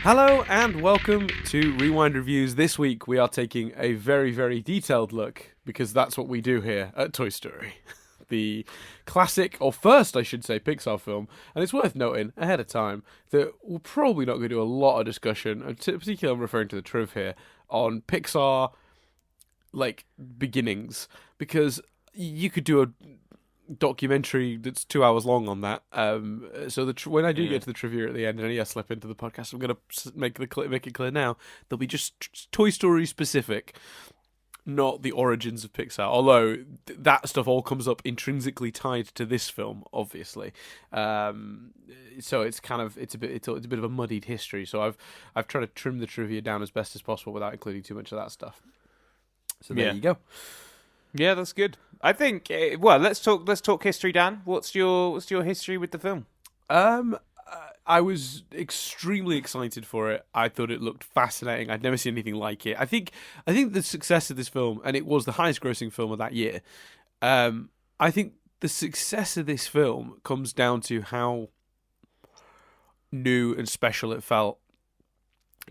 Hello and welcome to Rewind Reviews. This week we are taking a very, very detailed look, because that's what we do here at Toy Story. The classic, or first I should say, Pixar film. And it's worth noting ahead of time that we're probably not going to do a lot of discussion, and particularly I'm referring to the Triv here, on Pixar, like, beginnings. Because you could do a documentary that's 2 hours long on that. So when I do get to the trivia at the end, and I slip into the podcast, I'm going to make it clear now. They'll be just Toy Story specific, not the origins of Pixar. Although that stuff all comes up intrinsically tied to this film, obviously. So it's a bit of a muddied history. So I've tried to trim the trivia down as best as possible without including too much of that stuff. So there you go. Yeah, that's good. I think. Well, let's talk history, Dan. What's your history with the film? I was extremely excited for it. I thought it looked fascinating. I'd never seen anything like it. I think the success of this film, and it was the highest-grossing film of that year. I think the success of this film comes down to how new and special it felt,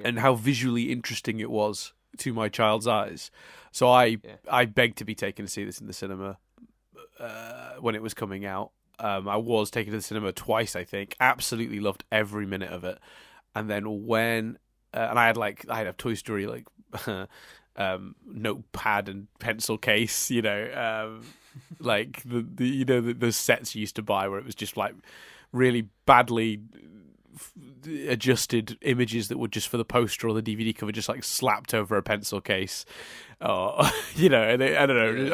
and how visually interesting it was to my child's eyes. So I begged to be taken to see this in the cinema when it was coming out. I was taken to the cinema twice, I think. Absolutely loved every minute of it. And then when and I had a Toy Story notepad and pencil case, like the sets you used to buy where it was just like really badly adjusted images that were just for the poster or the DVD cover, just like slapped over a pencil case. And I don't know,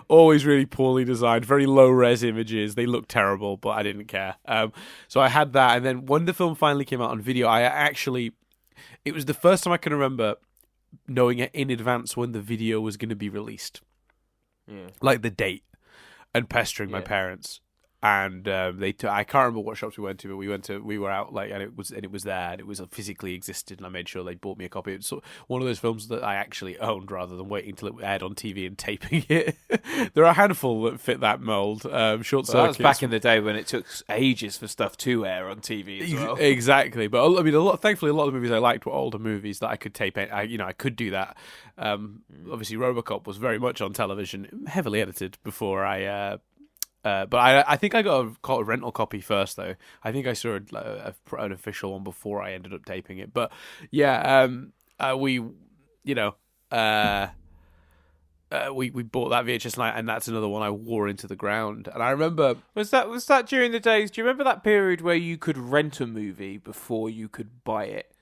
always really poorly designed, very low res images. They looked terrible, but I didn't care. So I had that, and then when the film finally came out on video, it was the first time I can remember knowing it in advance when the video was going to be released, like the date, and pestering my parents. And I can't remember what shops we went to, but we were out and it was there, and it was physically existed, and I made sure they bought me a copy. It's one of those films that I actually owned rather than waiting till it aired on TV and taping it. There are a handful that fit that mold. Short Circuit. That was back in the day when it took ages for stuff to air on TV as well. Exactly, but I mean, thankfully, a lot of the movies I liked were older movies that I could tape. I could do that. Obviously, RoboCop was very much on television, heavily edited before I. But I think I got a rental copy first, though. I think I saw an official one before I ended up taping it. But yeah, we bought that VHS night, and that's another one I wore into the ground. And I remember was that during the days? Do you remember that period where you could rent a movie before you could buy it?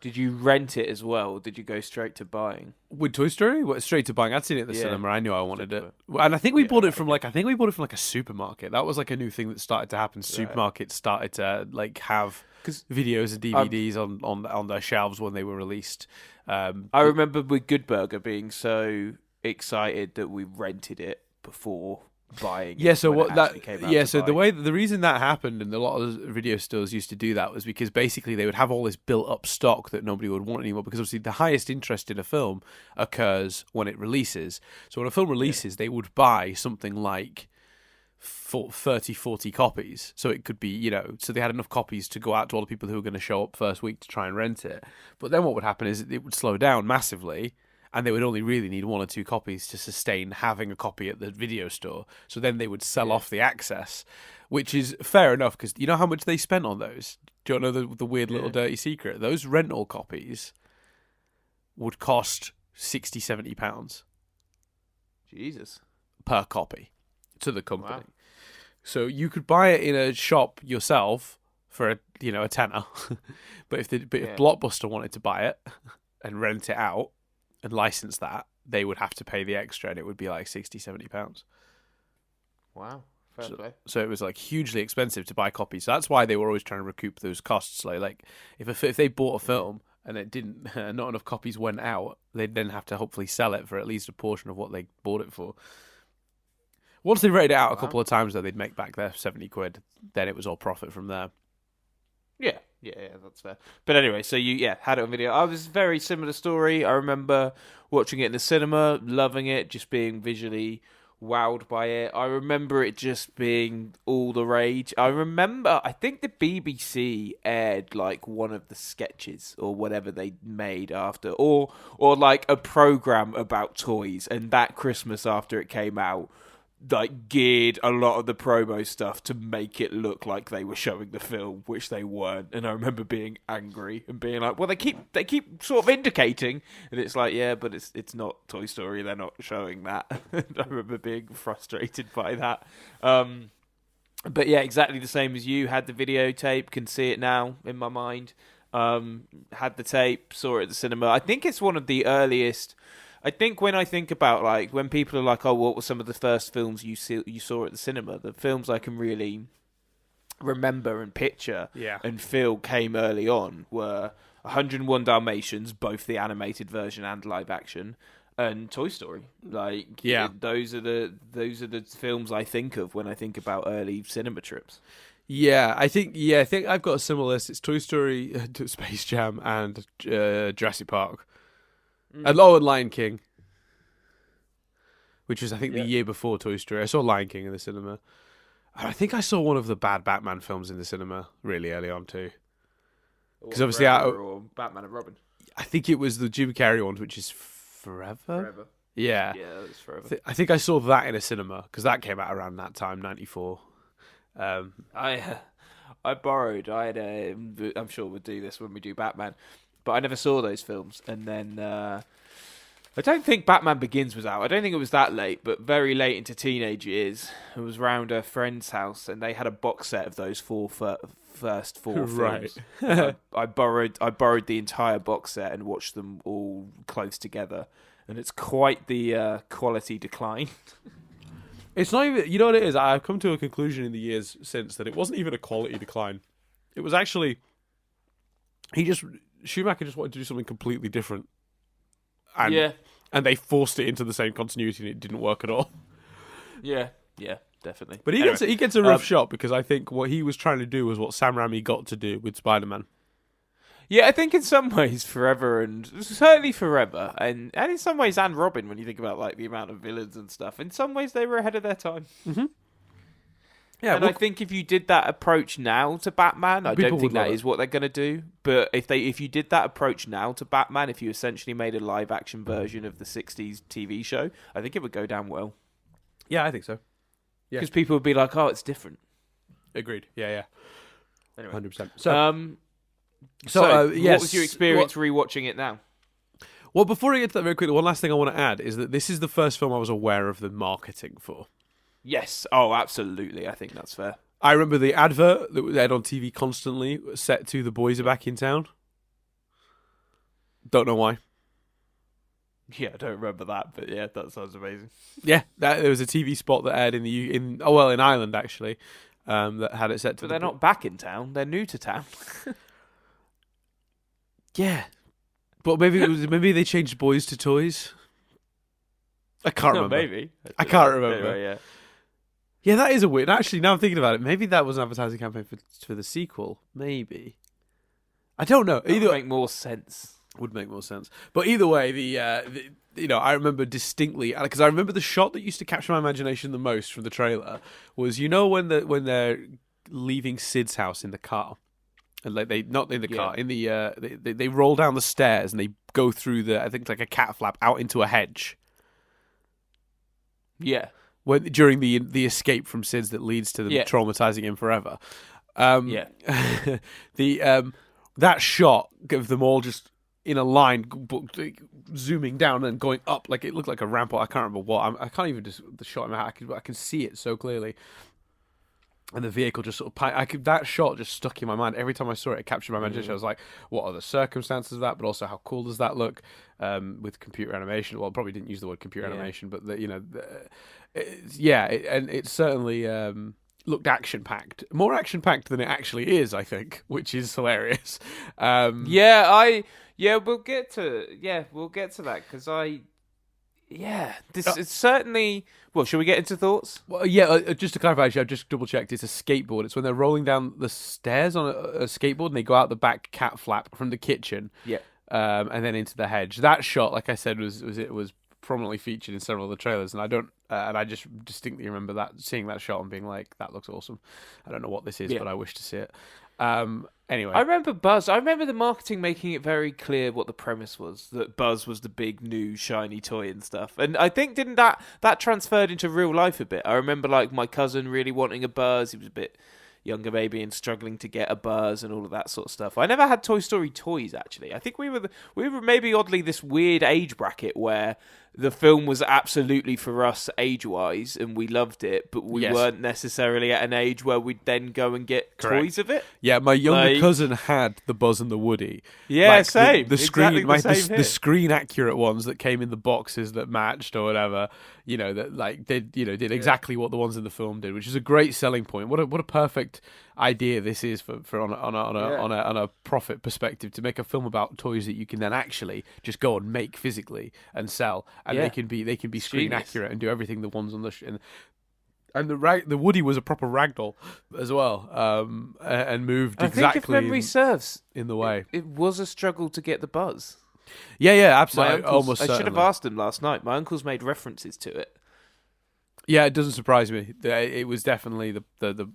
Did you rent it as well? Or did you go straight to buying? With Toy Story? Straight to buying. I'd seen it at the cinema. I knew I wanted it. And I think we bought it from like a supermarket. That was like a new thing that started to happen. Supermarkets started to have videos and DVDs on their shelves when they were released. I remember with Good Burger being so excited that we rented it before buying. The reason that happened, and a lot of video stores used to do that, was because basically they would have all this built up stock that nobody would want anymore, because obviously the highest interest in a film occurs when it releases. So when a film releases, they would buy something like 30, 40 copies. So it could be, so they had enough copies to go out to all the people who were going to show up first week to try and rent it. But then what would happen is it would slow down massively, and they would only really need 1 or 2 copies to sustain having a copy at the video store. So then they would sell off the access, which is fair enough, because you know how much they spent on those? Do you know the weird little dirty secret? Those rental copies would cost £60-70 Jesus per copy to the company. Wow. So you could buy it in a shop yourself for a tenner, but if Blockbuster wanted to buy it and rent it out and license that, they would have to pay the extra, and it would be like £60-70. Wow, fair play. So it was like hugely expensive to buy copies. So that's why they were always trying to recoup those costs. Like if they bought a film and it didn't, not enough copies went out, they'd then have to hopefully sell it for at least a portion of what they bought it for. Once they rated it out a couple of times, though, they'd make back their £70. Then it was all profit from there. Yeah, that's fair. But anyway, so you had it on video. I was very similar story. I remember watching it in the cinema, loving it, just being visually wowed by it. I remember it just being all the rage. I think the BBC aired like one of the sketches or whatever they made after, or like a program about toys, and that Christmas after it came out, like geared a lot of the promo stuff to make it look like they were showing the film, which they weren't. And I remember being angry and being like, well, they keep sort of indicating, and it's like, yeah, but it's not Toy Story, they're not showing that. And I remember being frustrated by that. But yeah, exactly the same as you. Had the videotape, can see it now in my mind. Had the tape, saw it at the cinema. I think it's one of the earliest. I think when I think about, like, when people are like, oh, what were some of the first films you saw at the cinema? The films I can really remember and picture and feel came early on were 101 Dalmatians, both the animated version and live action, and Toy Story. Like, those are the films I think of when I think about early cinema trips. I think I've got a similar list. It's Toy Story, Space Jam, and Jurassic Park. And Lion King, which was, I think, the year before Toy Story. I saw Lion King in the cinema. And I think I saw one of the bad Batman films in the cinema really early on too. Because obviously, or Batman and Robin. I think it was the Jim Carrey one, which is Forever. Yeah, it's Forever. I think I saw that in a cinema because that came out around that time, 94. I borrowed. I'm sure we'll do this when we do Batman. But I never saw those films. And then I don't think Batman Begins was out. I don't think it was that late, but very late into teenage years. I was round a friend's house, and they had a box set of those first four films. Right. I borrowed the entire box set and watched them all close together. And it's quite the quality decline. It's not even... You know what it is? I've come to a conclusion in the years since that it wasn't even a quality decline. It was actually... Schumacher just wanted to do something completely different. And they forced it into the same continuity and it didn't work at all. Yeah, definitely. But he gets a rough shot because I think what he was trying to do was what Sam Raimi got to do with Spider-Man. Yeah, I think in some ways Forever and certainly Forever and in some ways and Robin, when you think about like the amount of villains and stuff, in some ways they were ahead of their time. Mm-hmm. Yeah, and I think if you did that approach now to Batman, I don't think that is what they're going to do. But if you did that approach now to Batman, if you essentially made a live action version of the 60s TV show, I think it would go down well. Yeah, I think so. Yeah. Because people would be like, oh, it's different. Agreed. Yeah. Anyway. 100%. What was your experience rewatching it now? Well, before I get to that very quickly, one last thing I want to add is that this is the first film I was aware of the marketing for. Yes. Oh, absolutely. I think that's fair. I remember the advert that was aired on TV constantly, set to "The boys are back in town." Don't know why. Yeah, I don't remember that, but yeah, that sounds amazing. Yeah, there was a TV spot that aired in Ireland actually, that had it set to. But they're not back in town; they're new to town. Yeah, but maybe they changed boys to toys. I can't remember. Maybe I can't remember. Anyway, yeah. Yeah, that is a weird. Actually, now I'm thinking about it, maybe that was an advertising campaign for the sequel. Maybe. I don't know. That would make more sense. Would make more sense. But either way, I remember distinctly because I remember the shot that used to capture my imagination the most from the trailer was when they're leaving Sid's house in the car, and like they not in the car in the they roll down the stairs and they go through I think it's like a cat flap out into a hedge. Yeah. During the escape from Sid's that leads to them traumatizing him forever. That shot of them all just in a line, zooming down and going up like it looked like a ramp. I can't remember what. I can't even just the shot in my head. I can see it so clearly. And the vehicle just sort of... that shot just stuck in my mind. Every time I saw it, it captured my imagination. I was like, what are the circumstances of that? But also, how cool does that look with computer animation? Well, I probably didn't use the word computer animation, but it certainly looked action-packed. More action-packed than it actually is, I think, which is hilarious. We'll get to that, because it's certainly... Well, shall we get into thoughts? Well, yeah, just to clarify, actually, I've just double-checked. It's a skateboard. It's when they're rolling down the stairs on a skateboard and they go out the back cat flap from the kitchen. Yeah. And then into the hedge. That shot, like I said, was prominently featured in several of the trailers, and I just distinctly remember seeing that shot and being like, that looks awesome. I don't know what this is, but I wish to see it. Anyway, I remember Buzz. I remember the marketing making it very clear what the premise was, that Buzz was the big new shiny toy and stuff. And I think didn't that transferred into real life a bit. I remember like my cousin really wanting a Buzz. He was a bit younger maybe and struggling to get a Buzz and all of that sort of stuff. I never had Toy Story toys actually. I think we were maybe oddly this weird age bracket where the film was absolutely for us age-wise, and we loved it, but we weren't necessarily at an age where we'd then go and get toys of it. Yeah, my younger cousin had the Buzz and the Woody. Yeah, like same. The screen, exactly the screen-accurate ones that came in the boxes that matched or whatever. That like did exactly what the ones in the film did, which is a great selling point. What a perfect idea this is for on a profit perspective, to make a film about toys that you can then actually just go and make physically and sell, and they can be screen accurate and do everything the ones on the and the Woody was a proper ragdoll as well, and moved exactly. I think if memory serves, in the way it was a struggle to get the Buzz. Yeah, absolutely. I should have asked him last night. My uncles made references to it. Yeah, it doesn't surprise me. It was definitely the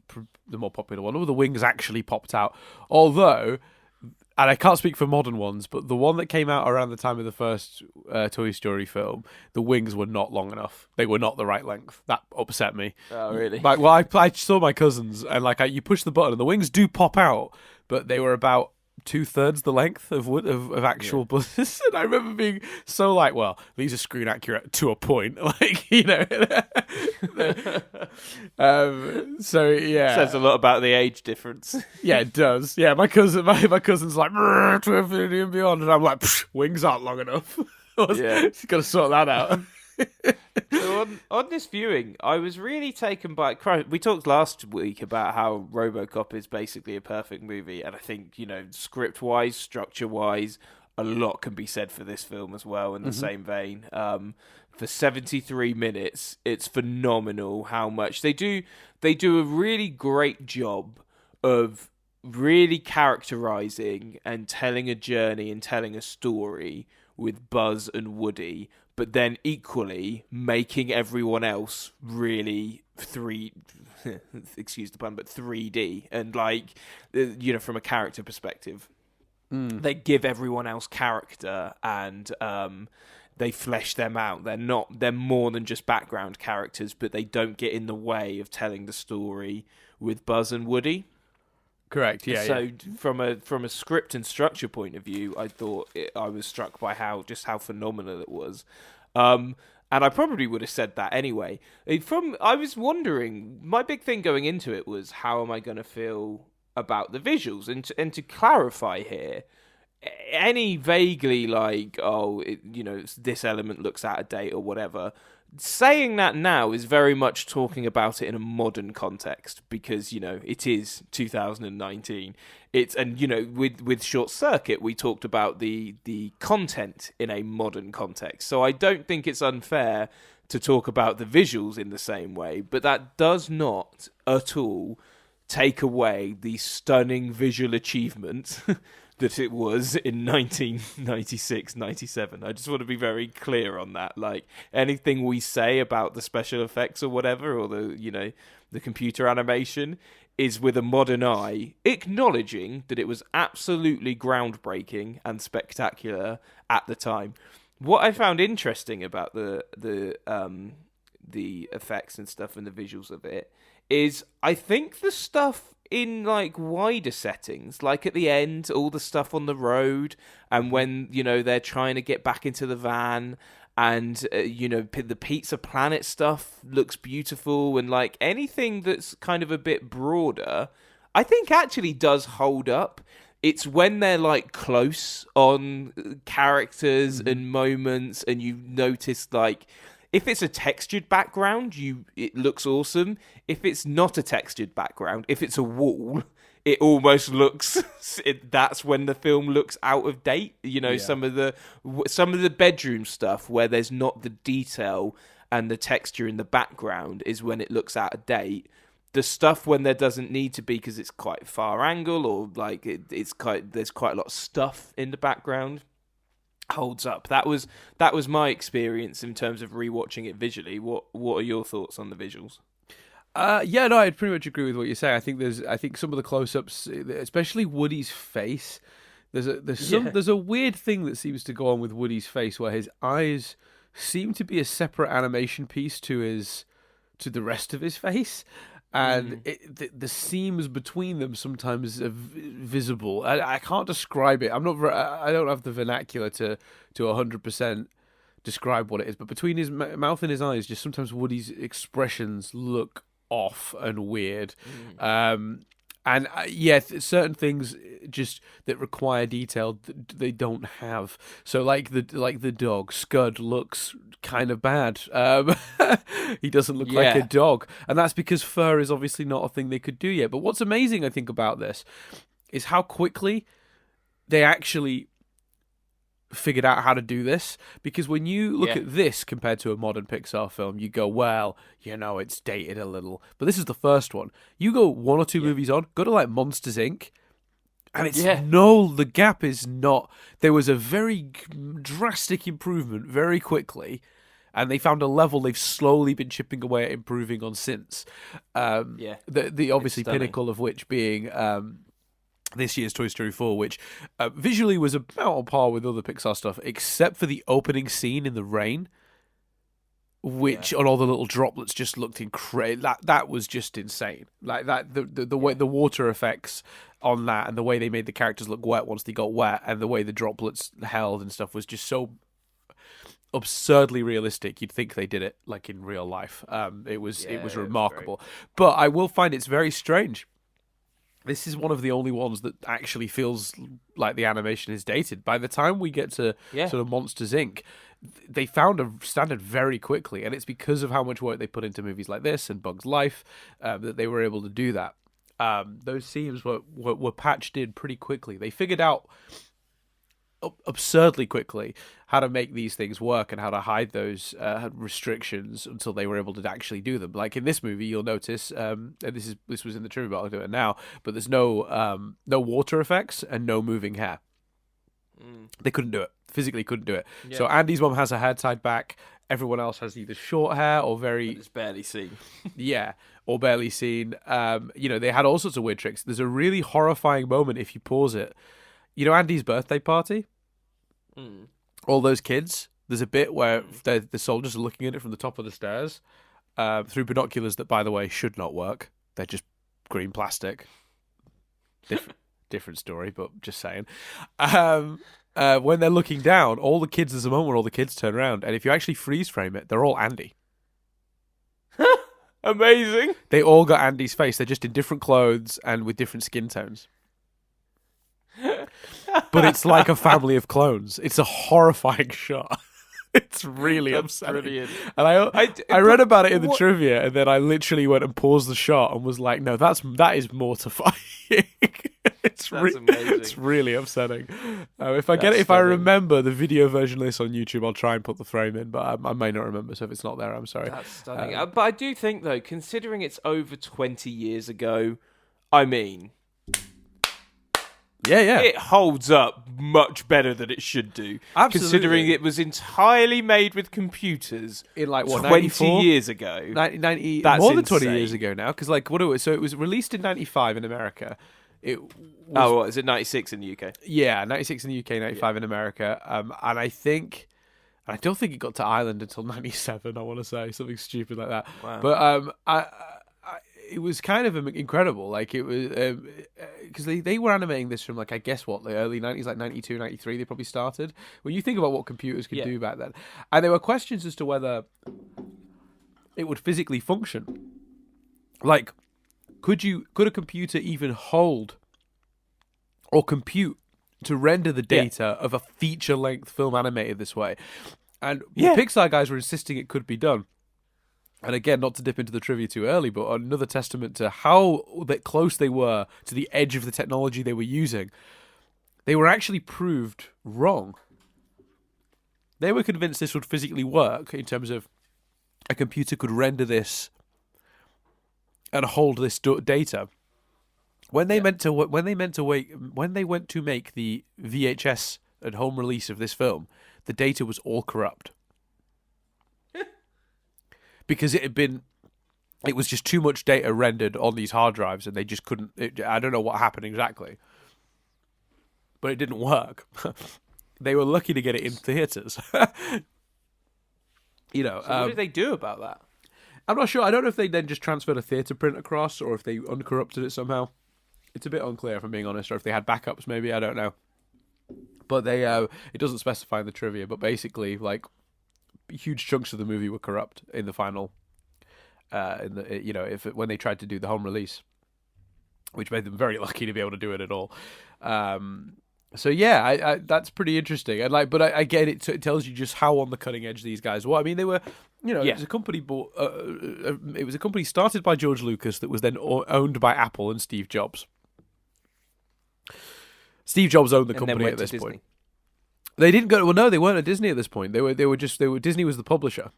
more popular one. All the wings actually popped out. Although, and I can't speak for modern ones, but the one that came out around the time of the first Toy Story film, the wings were not long enough. They were not the right length. That upset me. Oh, really? Like, well, I saw my cousins, and like you push the button, and the wings do pop out, but they were about 2/3 the length of actual buzzes. And I remember being so like, well, these are screen accurate to a point, like so yeah, says a lot about the age difference. Yeah, it does. Yeah, my cousin's like 250 and beyond, and I'm like, wings aren't long enough. Got to sort that out. So on this viewing, I was really taken by. We talked last week about how RoboCop is basically a perfect movie, and I think script-wise, structure-wise, a lot can be said for this film as well. In the same vein, for 73 minutes, it's phenomenal how much they do. They do a really great job of really characterizing and telling a journey and telling a story with Buzz and Woody, but then equally making everyone else really excuse the pun, but 3D, and from a character perspective. They give everyone else character, and they flesh them out. They're more than just background characters, but they don't get in the way of telling the story with Buzz and Woody. Correct. Yeah. So from a script and structure point of view, I thought I was struck by how phenomenal it was, and I probably would have said that anyway. I was wondering, my big thing going into it was, how am I going to feel about the visuals? And to clarify here, any vaguely like, this element looks out of date or whatever. Saying that now is very much talking about it in a modern context, because it is 2019. With Short Circuit we talked about the content in a modern context, so I don't think it's unfair to talk about the visuals in the same way, but that does not at all take away the stunning visual achievement that it was in 1996, 97. I just want to be very clear on that. Like, anything we say about the special effects or whatever, or the computer animation, is with a modern eye, acknowledging that it was absolutely groundbreaking and spectacular at the time. What I found interesting about the effects and stuff and the visuals of it is, I think the stuff in wider settings, like at the end, all the stuff on the road, and when they're trying to get back into the van, and the Pizza Planet stuff looks beautiful, and anything that's kind of a bit broader, I think actually does hold up. It's when they're close on characters and moments, and you notice if it's a textured background, it looks awesome. If it's not a textured background, if it's a wall, it almost looks. That's when the film looks out of date. Some of the bedroom stuff where there's not the detail and the texture in the background is when it looks out of date. The stuff when there doesn't need to be because it's quite far angle, or there's quite a lot of stuff in the background, holds up. That was my experience in terms of rewatching it visually. What are your thoughts on the visuals? Yeah, no, I'd pretty much agree with what you say. I think some of the close-ups, especially Woody's face. There's a weird thing that seems to go on with Woody's face where his eyes seem to be a separate animation piece to the rest of his face, and the seams between them sometimes are visible. I can't describe it. I don't have the vernacular to 100% describe what it is, but between his mouth and his eyes, just sometimes Woody's expressions look off and weird. And yeah, certain things just that require detail they don't have. So like the dog Scud looks kind of bad. He doesn't look like a dog, and that's because fur is obviously not a thing they could do yet. But what's amazing, I think, about this is how quickly they actually figured out how to do this, because when you look at this compared to a modern Pixar film, you go, well, it's dated a little, but this is the first one. You go one or two movies on, go to like Monsters Inc., and it's the gap is not. There was a very drastic improvement very quickly, and they found a level they've slowly been chipping away at improving on since. The obviously pinnacle of which being this year's Toy Story 4, which visually was about on par with other Pixar stuff, except for the opening scene in the rain, which on all the little droplets just looked incredible. That was just insane. Like that, the way the water effects on that, and the way they made the characters look wet once they got wet, and the way the droplets held and stuff was just so absurdly realistic. You'd think they did it like in real life. It was remarkable. But I will find it's very strange. This is one of the only ones that actually feels like the animation is dated. By the time we get to sort of Monsters Inc., they found a standard very quickly, and it's because of how much work they put into movies like this and Bug's Life that they were able to do that. Those seams were patched in pretty quickly. They figured out absurdly quickly how to make these things work and how to hide those restrictions until they were able to actually do them. Like in this movie, you'll notice, and this was in the trivia, but I'll do it now. But there's no water effects and no moving hair. They couldn't do it. Physically couldn't do it. Yeah. So Andy's mom has her hair tied back. Everyone else has either short hair or very... But it's barely seen. Or barely seen. They had all sorts of weird tricks. There's a really horrifying moment if you pause it. Andy's birthday party? All those kids, there's a bit where the soldiers are looking at it from the top of the stairs through binoculars that, by the way, should not work. They're just green plastic. Different story, but just saying. When they're looking down, there's a moment where all the kids turn around, and if you actually freeze frame it, they're all Andy. Amazing. They all got Andy's face. They're just in different clothes and with different skin tones. But it's like a family of clones. It's a horrifying shot. It's really upsetting. Brilliant. And I read about it in the trivia, and then I literally went and paused the shot and was like, no, that is mortifying. It's really upsetting. If I remember the video version of this on YouTube, I'll try and put the frame in, but I may not remember, so if it's not there, I'm sorry. That's stunning. But I do think, though, considering it's over 20 years ago, I mean... Yeah. It holds up much better than it should do. Absolutely. Considering it was entirely made with computers in 20 94? Years ago. 90 That's more than insane. 20 years ago now. Because so it was released in 95 in America. Is it 96 in the UK? Yeah, 96 in the UK, 95 in America. And I don't think it got to Ireland until 97, I want to say. Something stupid like that. Wow. But it was kind of incredible. Like it was because they were animating this from I guess the early 90s, like 92, 93 they probably started. When you think about what computers could do back then, and there were questions as to whether it would physically function. Like, could a computer even hold or compute to render the data of a feature-length film animated this way? And the Pixar guys were insisting it could be done. And again, not to dip into the trivia too early, but another testament to how close they were to the edge of the technology they were using. They were actually proved wrong. They were convinced this would physically work in terms of a computer could render this and hold this data. When they went to make the VHS and home release of this film, the data was all corrupt. Because it was just too much data rendered on these hard drives, and they just couldn't. I don't know what happened exactly, but it didn't work. They were lucky to get it in theaters. You know, So what did they do about that? I'm not sure. I don't know if they then just transferred a theater print across, or if they uncorrupted it somehow. It's a bit unclear, if I'm being honest, or if they had backups. Maybe, I don't know. But they, it doesn't specify in the trivia. But basically, like, huge chunks of the movie were corrupt in the final. When they tried to do the home release, which made them very lucky to be able to do it at all. So yeah, I that's pretty interesting. And like, but I get it. It tells you just how on the cutting edge these guys were. I mean, they were, it was a company bought. It was a company started by George Lucas that was then owned by Apple and Steve Jobs. Steve Jobs owned the company at this point. They didn't go. Well, no, they weren't at Disney at this point. They were Disney was the publisher.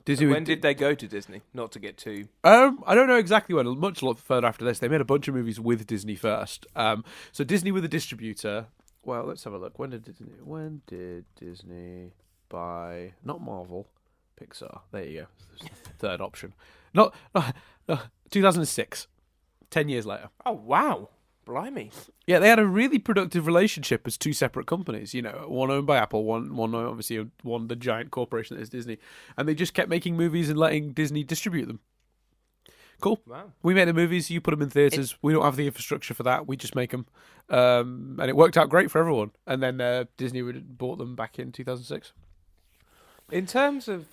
When did they go to Disney? Not to get too... I don't know exactly when. Much further after this. They made a bunch of movies with Disney first. So Disney were the distributor. Well, let's have a look. When did Disney buy... Not Marvel. Pixar. There you go. Third option. No, 2006. 10 years later. Oh, wow. Blimey. Yeah, they had a really productive relationship as two separate companies. One owned by Apple, one obviously one the giant corporation that is Disney, and they just kept making movies and letting Disney distribute them. Cool. Wow. We make the movies, you put them in theaters. We don't have the infrastructure for that. We just make them, and it worked out great for everyone. And then Disney bought them back in 2006. In terms of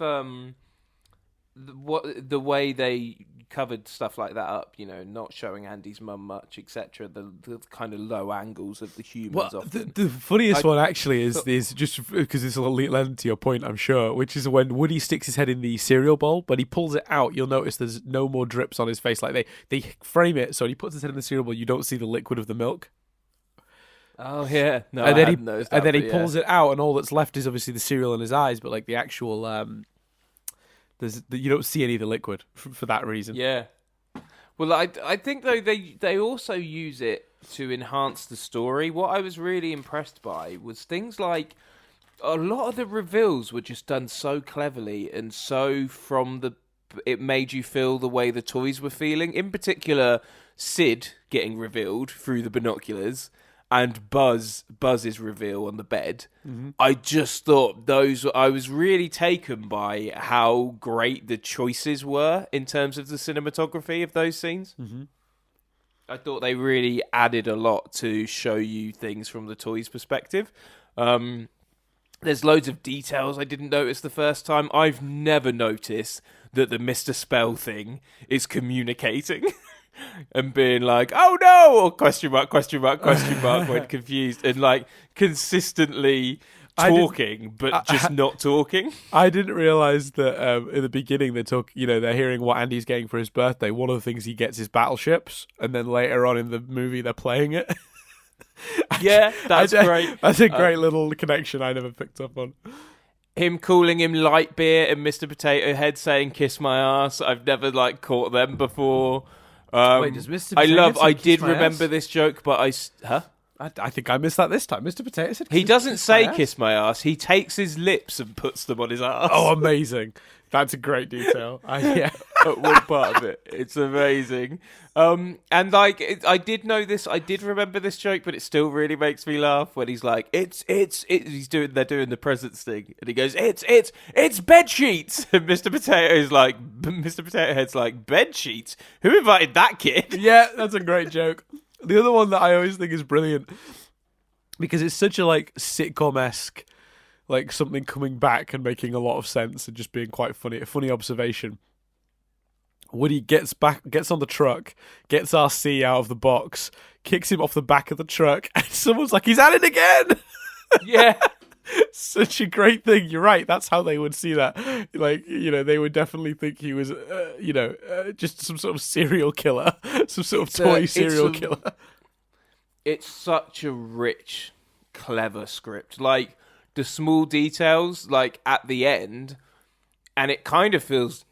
the way they covered stuff like that up, not showing Andy's mum much, etc. The kind of low angles of the humans. Well, often. the funniest one actually is just because this will lend to your point, I'm sure, which is when Woody sticks his head in the cereal bowl, but he pulls it out. You'll notice there's no more drips on his face. Like they frame it so when he puts his head in the cereal bowl, you don't see the liquid of the milk. Oh yeah, no, and I hadn't noticed that, and then he pulls it out, and all that's left is obviously the cereal in his eyes, but like the actual you don't see any of the liquid for that reason. Yeah. Well, I think though they also use it to enhance the story. What I was really impressed by was things like a lot of the reveals were just done so cleverly, and so it made you feel the way the toys were feeling. In particular, Sid getting revealed through the binoculars, and Buzz's reveal on the bed. Mm-hmm. I just thought I was really taken by how great the choices were in terms of the cinematography of those scenes. Mm-hmm. I thought they really added a lot to show you things from the toys' perspective. There's loads of details I didn't notice the first time. I've never noticed that the Mr. Spell thing is communicating. And being like, oh no, or question mark, when confused, and like consistently talking, but just not talking. I didn't realise that in the beginning they're hearing what Andy's getting for his birthday. One of the things he gets is battleships, and then later on in the movie they're playing it. Yeah, that's great. That's a great little connection I never picked up on. Him calling him Light Beer and Mr. Potato Head saying "kiss my ass." I've never caught them before. Wait, does Mr. Potato I did remember this joke, but I think I missed that this time. Mr. Potato said he doesn't say "kiss my ass." He takes his lips and puts them on his ass. Oh, amazing! That's a great detail. Yeah, one part of it. It's amazing. And I did know this. I did remember this joke, but it still really makes me laugh when he's like, they're doing the presents thing, and he goes, it's bed sheets. And Mr. Potato Head's like, bed sheets? Who invited that kid? Yeah, that's a great joke. The other one that I always think is brilliant because it's such a sitcom-esque, something coming back and making a lot of sense and just being quite funny. A funny observation. Woody gets on the truck, gets RC out of the box, kicks him off the back of the truck, and someone's like, he's at it again! Yeah. Such a great thing. You're right. That's how they would see that. They would definitely think he was, just some sort of serial killer, some sort of toy serial killer. It's such a rich, clever script. The small details, at the end, and it kind of feels,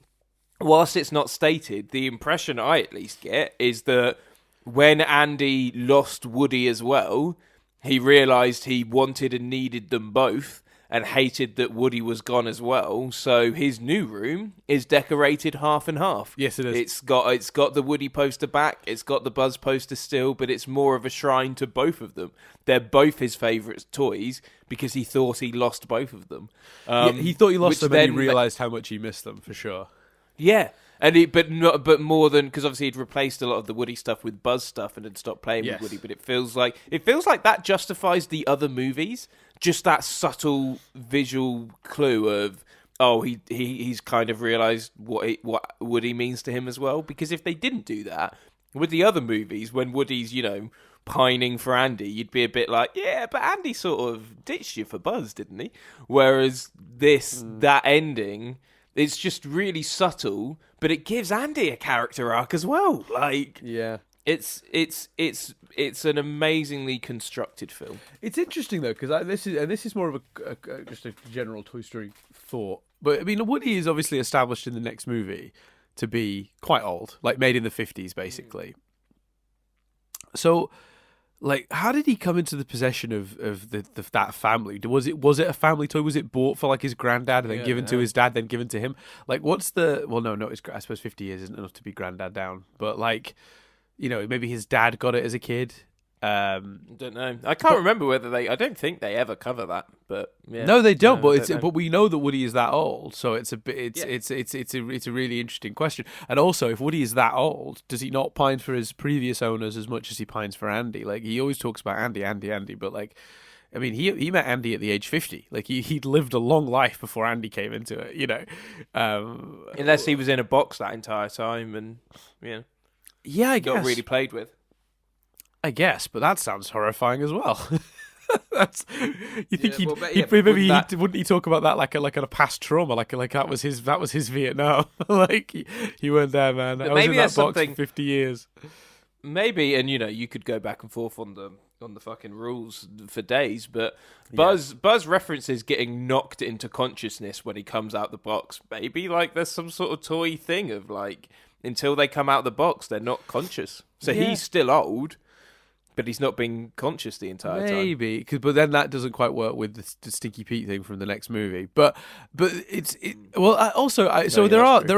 whilst it's not stated, the impression I at least get is that when Andy lost Woody as well, he realised he wanted and needed them both, and hated that Woody was gone as well. So his new room is decorated half and half. Yes, it is. It's got the Woody poster back. It's got the Buzz poster still, but it's more of a shrine to both of them. They're both his favourite toys because he thought he lost both of them. He thought he lost which them, and he then- realised how much he missed them for sure. Yeah. But more than, because obviously he'd replaced a lot of the Woody stuff with Buzz stuff and had stopped playing Yes. with Woody. But it feels like that justifies the other movies. Just that subtle visual clue of he's kind of realised what Woody means to him as well. Because if they didn't do that with the other movies, when Woody's pining for Andy, you'd be a bit like, yeah, but Andy sort of ditched you for Buzz, didn't he? Whereas that ending. It's just really subtle, but it gives Andy a character arc as well. Like, Yeah. it's an amazingly constructed film. It's interesting though, because this is more of just a general Toy Story thought. But I mean, Woody is obviously established in the next movie to be quite old, like made in the 50s, basically. So, like, how did he come into the possession of that family? Was it a family toy? Was it bought for like his granddad and then given to his dad, then given to him? Like, what's the? Well, no, I suppose 50 years isn't enough to be granddad down. But like, maybe his dad got it as a kid. I don't know. I can't remember whether I don't think they ever cover that. But yeah. No, they don't. No, But we know that Woody is that old, so it's a bit. It's a really interesting question. And also, if Woody is that old, does he not pine for his previous owners as much as he pines for Andy? Like, he always talks about Andy, but like, I mean, he met Andy at the age 50. Like, he'd lived a long life before Andy came into it. Unless he was in a box that entire time and yeah, I guess got really played with. I guess, but that sounds horrifying as well. You think wouldn't he talk about that like a past trauma, like that was his Vietnam, like he went there, man. I was in that box for 50 years. Maybe, and you could go back and forth on the fucking rules for days, but Buzz references getting knocked into consciousness when he comes out the box. Maybe like there's some sort of toy thing of like until they come out the box, they're not conscious. So he's still old. But he's not being conscious the entire time. Maybe, but then that doesn't quite work with the Stinky Pete thing from the next movie. But there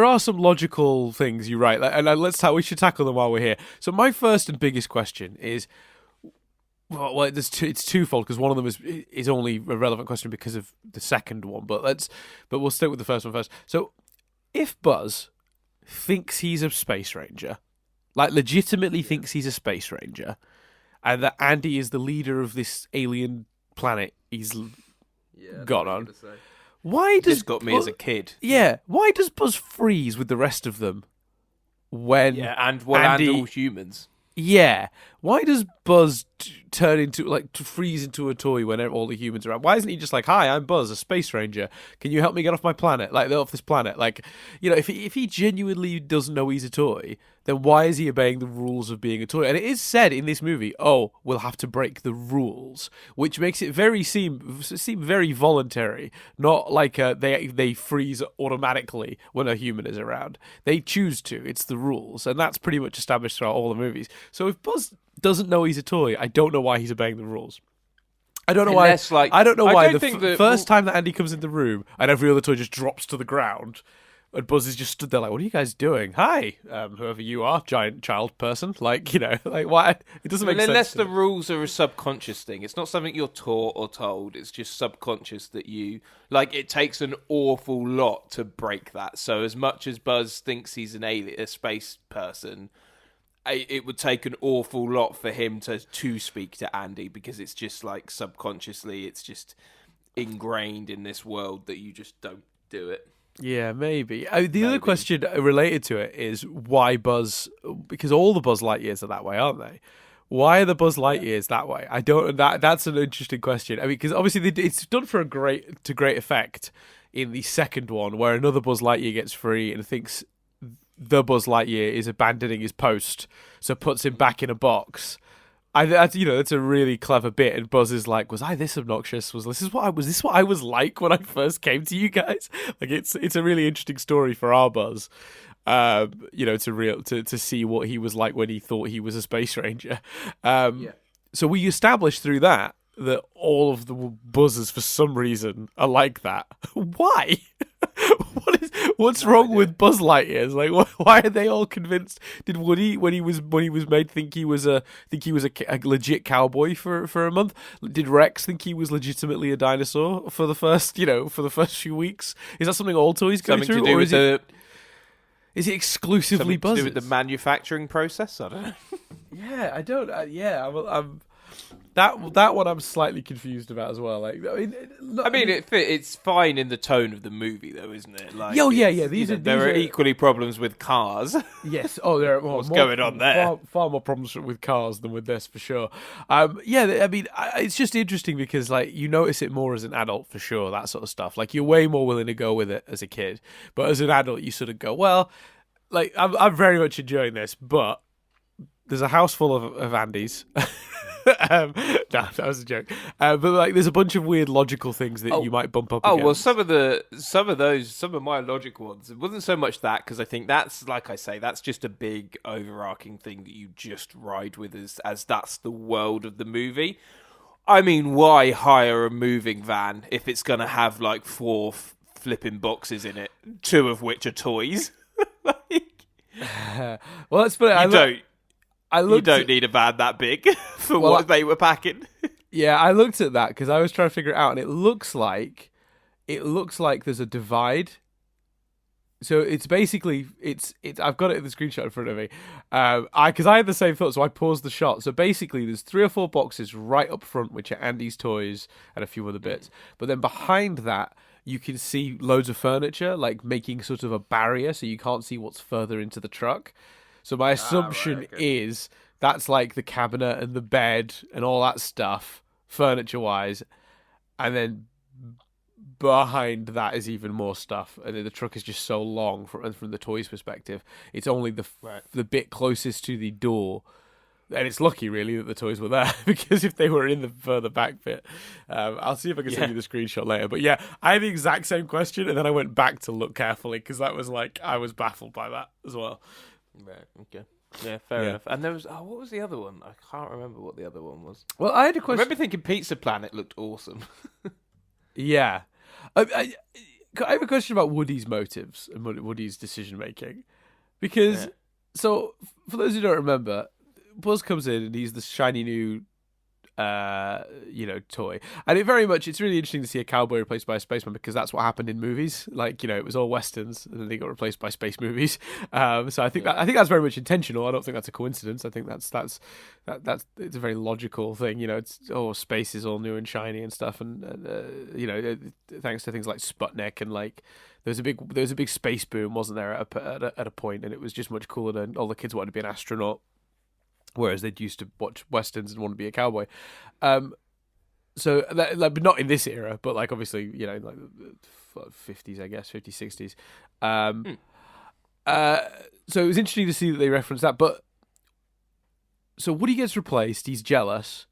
are some logical things you're right, and we should tackle them while we're here. So my first and biggest question is, it's twofold because one of them is only a relevant question because of the second one. But we'll stick with the first one first. So if Buzz thinks he's a space ranger, like legitimately thinks he's a space ranger, and that Andy is the leader of this alien planet he's got on. Why does this got me as a kid? Yeah, why does Buzz freeze with the rest of them when and Andy, all humans? Yeah, why does Buzz turn into to freeze into a toy when all the humans are around? Why isn't he just like, "Hi, I'm Buzz, a space ranger. Can you help me get off my planet? Off this planet?" Like, if he genuinely doesn't know he's a toy, then why is he obeying the rules of being a toy? And it is said in this movie, "Oh, we'll have to break the rules," which makes it seem very voluntary, not like they freeze automatically when a human is around. They choose to. It's the rules, and that's pretty much established throughout all the movies. So if Buzz doesn't know he's a toy, I don't know why he's obeying the rules. I don't know why. I don't know why the first time that Andy comes in the room and every other toy just drops to the ground, and Buzz is just stood there like, "What are you guys doing? Hi, whoever you are, giant child person." Why? It doesn't make sense. Unless the rules are a subconscious thing, it's not something you're taught or told. It's just subconscious that you It takes an awful lot to break that. So as much as Buzz thinks he's a space person, it would take an awful lot for him to speak to Andy because it's just subconsciously, it's just ingrained in this world that you just don't do it. Yeah, maybe. The other question related to it is why Buzz, because all the Buzz Lightyears are that way, aren't they? Why are the Buzz Lightyears that way? I don't. That's an interesting question. I mean, because obviously it's done to great effect in the second one, where another Buzz Lightyear gets free and thinks the Buzz Lightyear is abandoning his post, so puts him back in a box. That's a really clever bit. And Buzz is like, "Was I this obnoxious? Was this what I was like when I first came to you guys?" It's a really interesting story for our Buzz. To see what he was like when he thought he was a space ranger. So we established through that that all of the buzzers for some reason are like that. Why? What's wrong with Buzz Lightyear? Like, why are they all convinced? Did Woody, when he was made, think he was a legit cowboy for a month? Did Rex think he was legitimately a dinosaur for the first few weeks? Is that something all toys go through, or is it exclusively buzzers? To do with the manufacturing process? I don't know. Yeah, I don't. I'm that one I'm slightly confused about as well. Like, it's fine in the tone of the movie, though, isn't it? Like, yeah. There are equally problems with cars. Yes. Oh, there are what's going on there? Far more problems with cars than with this, for sure. It's just interesting because, like, you notice it more as an adult, for sure. That sort of stuff. Like, you're way more willing to go with it as a kid, but as an adult, you sort of go, well, like, I'm very much enjoying this, but there's a house full of Andys. No, that was a joke. But like, there's a bunch of weird logical things that you might bump up against. Well, some of my logical ones, it wasn't so much that, because I think that's, like I say, that's just a big overarching thing that you just ride with as that's the world of the movie. I mean, why hire a moving van if it's going to have like 4 flipping boxes in it, 2 of which are toys? Well, let's put it. You don't need a van that big for what they were packing. Yeah, I looked at that because I was trying to figure it out, and it looks like there's a divide. So it's basically it's. I've got it in the screenshot in front of me. Because I had the same thought, so I paused the shot. So basically, there's 3 or 4 boxes right up front, which are Andy's toys and a few other bits. But then behind that, you can see loads of furniture, like making sort of a barrier, so you can't see what's further into the truck. So my assumption is that's like the cabinet and the bed and all that stuff, furniture-wise, and then behind that is even more stuff. And then the truck is just so long from the toys' perspective. It's only the bit closest to the door, and it's lucky really that the toys were there, because if they were in the further back bit, I'll see if I can send you the screenshot later. But yeah, I had the exact same question, and then I went back to look carefully because that was like I was baffled by that as well. Right, okay. Yeah, fair enough. And there was, what was the other one? I can't remember what the other one was. Well, I had a question. I remember thinking Pizza Planet looked awesome. Yeah. I have a question about Woody's motives and Woody's decision-making. Because, so, for those who don't remember, Buzz comes in and he's the shiny new toy, and it's really interesting to see a cowboy replaced by a spaceman, because that's what happened in movies. Like, it was all westerns and then they got replaced by space movies. So I think that's very much intentional. I don't think that's a coincidence. I think that's it's a very logical thing. It's space is all new and shiny and stuff, and thanks to things like Sputnik, and like there was a big space boom, wasn't there, at a point, and it was just much cooler than all the kids wanted to be an astronaut. Whereas they'd used to watch westerns and want to be a cowboy, but not in this era. But like obviously, like 50s, I guess 50s, 60s. So it was interesting to see that they referenced that. But so Woody gets replaced. He's jealous.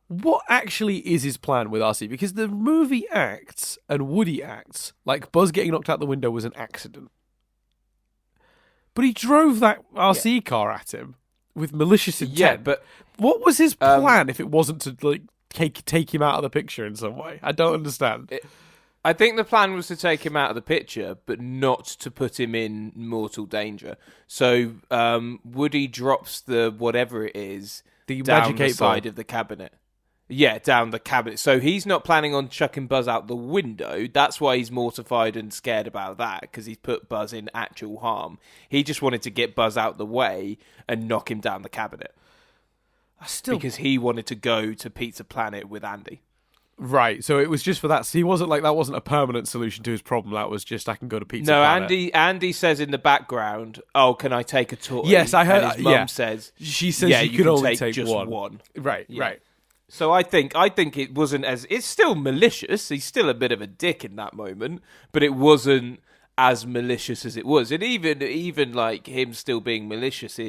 What actually is his plan with RC? Because the movie acts and Woody acts like Buzz getting knocked out the window was an accident, but he drove that RC car at him with malicious intent. Yeah, but what was his plan if it wasn't to like take him out of the picture in some way? I don't understand. I think the plan was to take him out of the picture, but not to put him in mortal danger. So Woody drops the whatever it is down the side of the cabinet. Yeah, down the cabinet. So he's not planning on chucking Buzz out the window. That's why he's mortified and scared about that, because he's put Buzz in actual harm. He just wanted to get Buzz out the way and knock him down the cabinet. Because he wanted to go to Pizza Planet with Andy. Right, so it was just for that. So he wasn't like, that wasn't a permanent solution to his problem. That was just, I can go to Pizza Planet. No, Andy says in the background, "Oh, can I take a toy?" Yes, I heard. And his mum says, she says you can only take just one. Right, right. So I think it wasn't as... It's still malicious. He's still a bit of a dick in that moment, but it wasn't as malicious as it was. And even like him still being malicious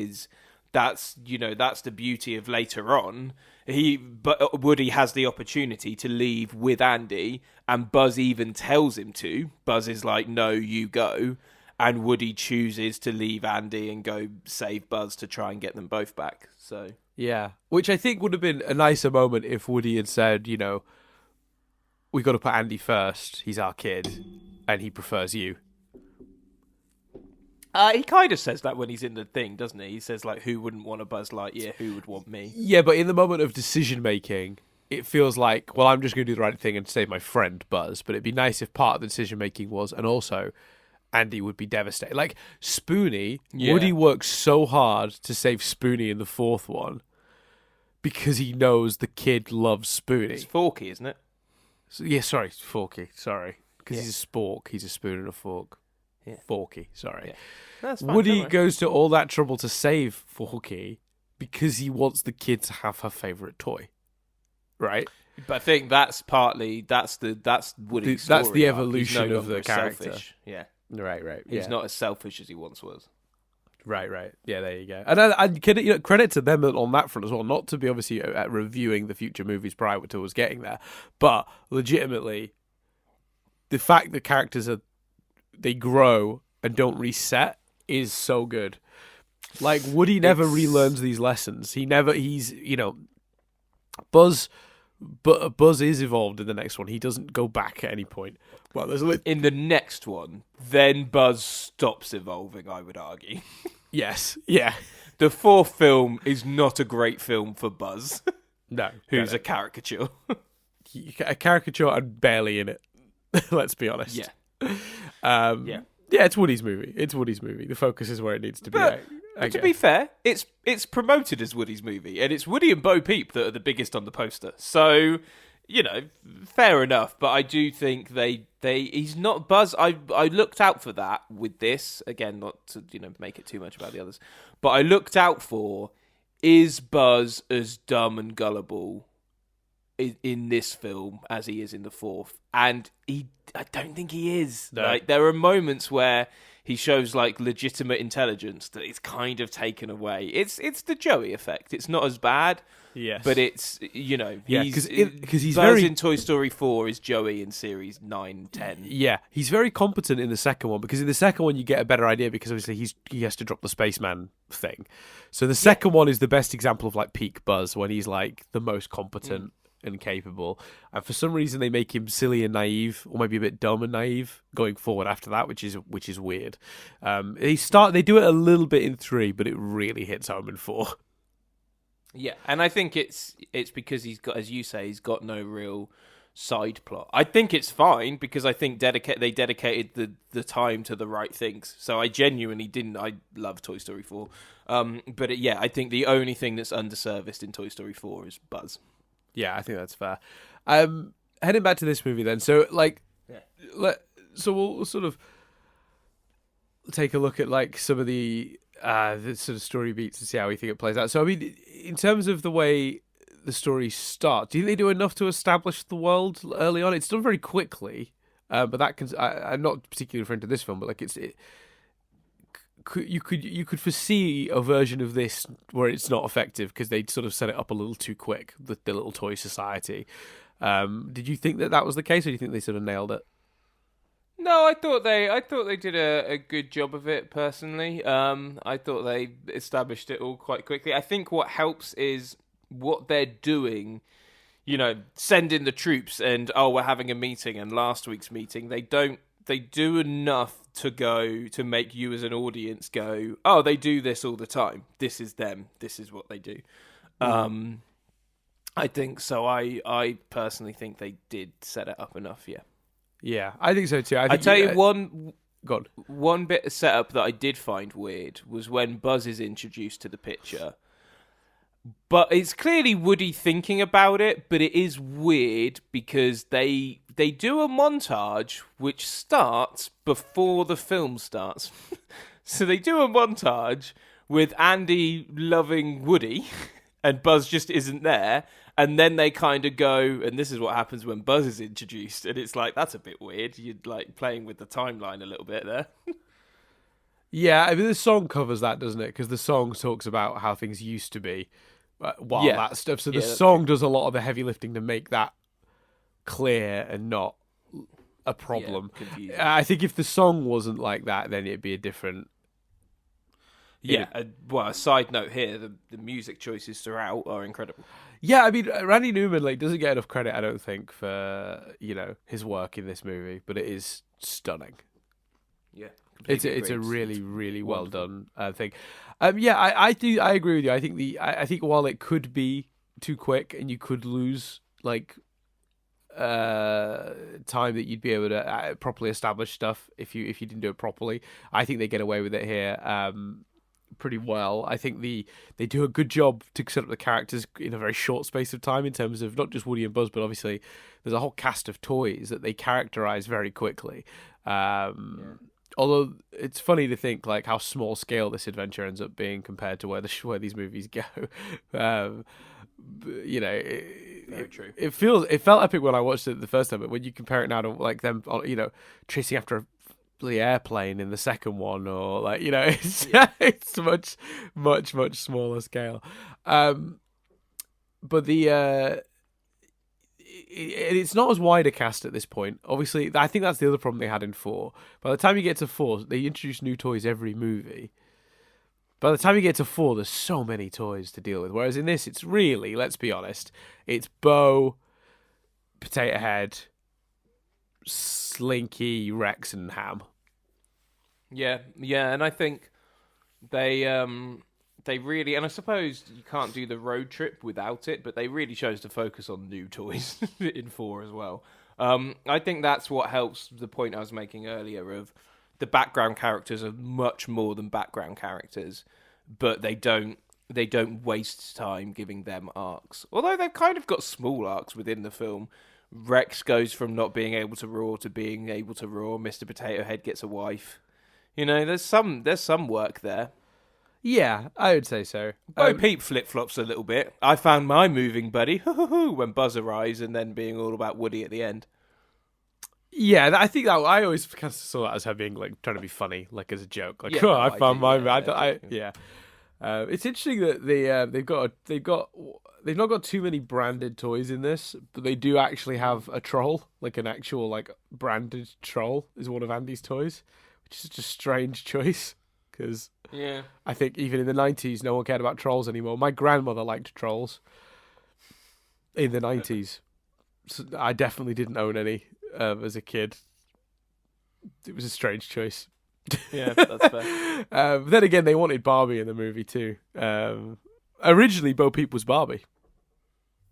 that's the beauty of later on. But Woody has the opportunity to leave with Andy, and Buzz even tells him to. Buzz is like, "No, you go." and Woody chooses to leave Andy and go save Buzz to try and get them both back. So Yeah, which I think would have been a nicer moment if Woody had said, we got to put Andy first. He's our kid, and he prefers you. He kind of says that when he's in the thing, doesn't he? He says, like, who wouldn't want a Buzz Lightyear? Who would want me? Yeah, but in the moment of decision making, it feels like, well, I'm just going to do the right thing and save my friend Buzz. But it'd be nice if part of the decision making was, and also, Andy would be devastated. Like Spoonie, Woody works so hard to save Spoonie in the fourth one because he knows the kid loves Spoonie. It's Forky, isn't it? Sorry, Forky. Sorry, because he's a spork. He's a spoon and a fork. Yeah. Forky, sorry. Yeah. That's fine, Woody goes to all that trouble to save Forky because he wants the kid to have her favourite toy, right? But I think that's Woody's That's story the arc. evolution no of the longer character. Selfish. Yeah, Right. he's not as selfish as he once was. Right. Yeah, there you go. And I credit to them on that front as well. Not to be obviously at reviewing the future movies prior to us getting there, but legitimately, the fact that characters they grow and don't reset is so good. Like Woody never relearns these lessons. Buzz is evolved in the next one. He doesn't go back at any point. Well, in the next one, then Buzz stops evolving, I would argue. Yes, yeah. The fourth film is not a great film for Buzz. No. Who's a caricature. A caricature and barely in it. Let's be honest. Yeah. Yeah, it's Woody's movie. The focus is where it needs to be. But to be fair, it's promoted as Woody's movie, and it's Woody and Bo Peep that are the biggest on the poster. So, fair enough. But I do think he's not Buzz. I looked out for that with this. Again, not to make it too much about the others, but I looked out for, is Buzz as dumb and gullible in this film as he is in the fourth? And I don't think he is. No. Like, there are moments where he shows like legitimate intelligence that is kind of taken away. It's the Joey effect. It's not as bad. Yes, but it's because he's Buzz very in Toy Story 4 is Joey in series 9, 10. Yeah, he's very competent in the second one, because in the second one you get a better idea, because obviously he has to drop the spaceman thing. So the second one is the best example of like peak Buzz, when he's like the most competent and capable. And for some reason they make him silly and naive, or maybe a bit dumb and naive going forward after that, which is weird. They do it a little bit in 3, but it really hits home in 4. Yeah, and I think it's because he's got, as you say, he's got no real side plot. I think it's fine, because I think they dedicated the time to the right things. So I genuinely didn't. I love Toy Story 4, but I think the only thing that's underserviced in Toy Story 4 is Buzz. Yeah, I think that's fair. Heading back to this movie then. So so we'll sort of take a look at like some of the sort of story beats and see how we think it plays out. So I mean, in terms of the way the story starts, do you think they do enough to establish the world early on? It's done very quickly, but that can. I'm not particularly referring to this film, but like you could foresee a version of this where it's not effective because they sort of set it up a little too quick, the little toy society. Did you think that was the case, or do you think they sort of nailed it? No, I thought they did a good job of it, personally. I thought they established it all quite quickly. I think what helps is what they're doing, send in the troops and, we're having a meeting, and last week's meeting, they do enough to make you as an audience go, oh, they do this all the time. This is them. This is what they do. I think so. I personally think they did set it up enough, yeah. Yeah, I think so too. I tell you one God. One bit of setup that I did find weird was when Buzz is introduced to the picture. But it's clearly Woody thinking about it, but it is weird because they do a montage which starts before the film starts. So they do a montage with Andy loving Woody and Buzz just isn't there. And then they kind of go, and this is what happens when Buzz is introduced. And it's like, that's a bit weird. You're like playing with the timeline a little bit there. Yeah, I mean, the song covers that, doesn't it? Because the song talks about how things used to be that stuff. So the song does a lot of the heavy lifting to make that clear and not a problem. Yeah, confusing. I think if the song wasn't like that, then it'd be a different. Yeah. Well, a side note here: the music choices throughout are incredible. Yeah, I mean, Randy Newman doesn't get enough credit, I don't think, for his work in this movie, but it is stunning. Yeah, It's a really really well done thing. Yeah, I agree with you. I think I think while it could be too quick and you could lose time that you'd be able to properly establish stuff if you didn't do it properly, I think they get away with it here pretty well. I think they do a good job to set up the characters in a very short space of time in terms of not just Woody and Buzz, but obviously there's a whole cast of toys that they characterize very quickly. Although it's funny to think like how small scale this adventure ends up being compared to where these movies go. Very true. It felt epic when I watched it the first time, but when you compare it now to like them, chasing after the airplane in the second one, or it's it's much smaller scale. But it's not as wide a cast at this point. Obviously, I think that's the other problem they had in 4. By the time you get to 4, they introduce new toys every movie. By the time you get to 4, there's so many toys to deal with. Whereas in this, it's really, let's be honest, it's Bo, Potato Head, Slinky, Rex, and Ham. Yeah, and I think they really, and I suppose you can't do the road trip without it, but they really chose to focus on new toys in 4 as well. I think that's what helps the point I was making earlier of the background characters are much more than background characters, but they don't waste time giving them arcs. Although they've kind of got small arcs within the film. Rex goes from not being able to roar to being able to roar. Mr. Potato Head gets a wife. There's some work there. Yeah, I would say so. Bo Peep flip-flops a little bit. I found my moving buddy when Buzz arrives, and then being all about Woody at the end. Yeah, I think that I always kind of saw that as her being like trying to be funny, like as a joke. Like, Yeah, I found my. yeah. It's interesting that they've not got too many branded toys in this, but they do actually have a troll, like an actual like branded troll is one of Andy's toys, which is such a strange choice because I think even in the 90s no one cared about trolls anymore. My grandmother liked trolls in the 90s. So I definitely didn't own any as a kid. It was a strange choice. Yeah, that's fair. Then again, they wanted Barbie in the movie too. Originally, Bo Peep was Barbie.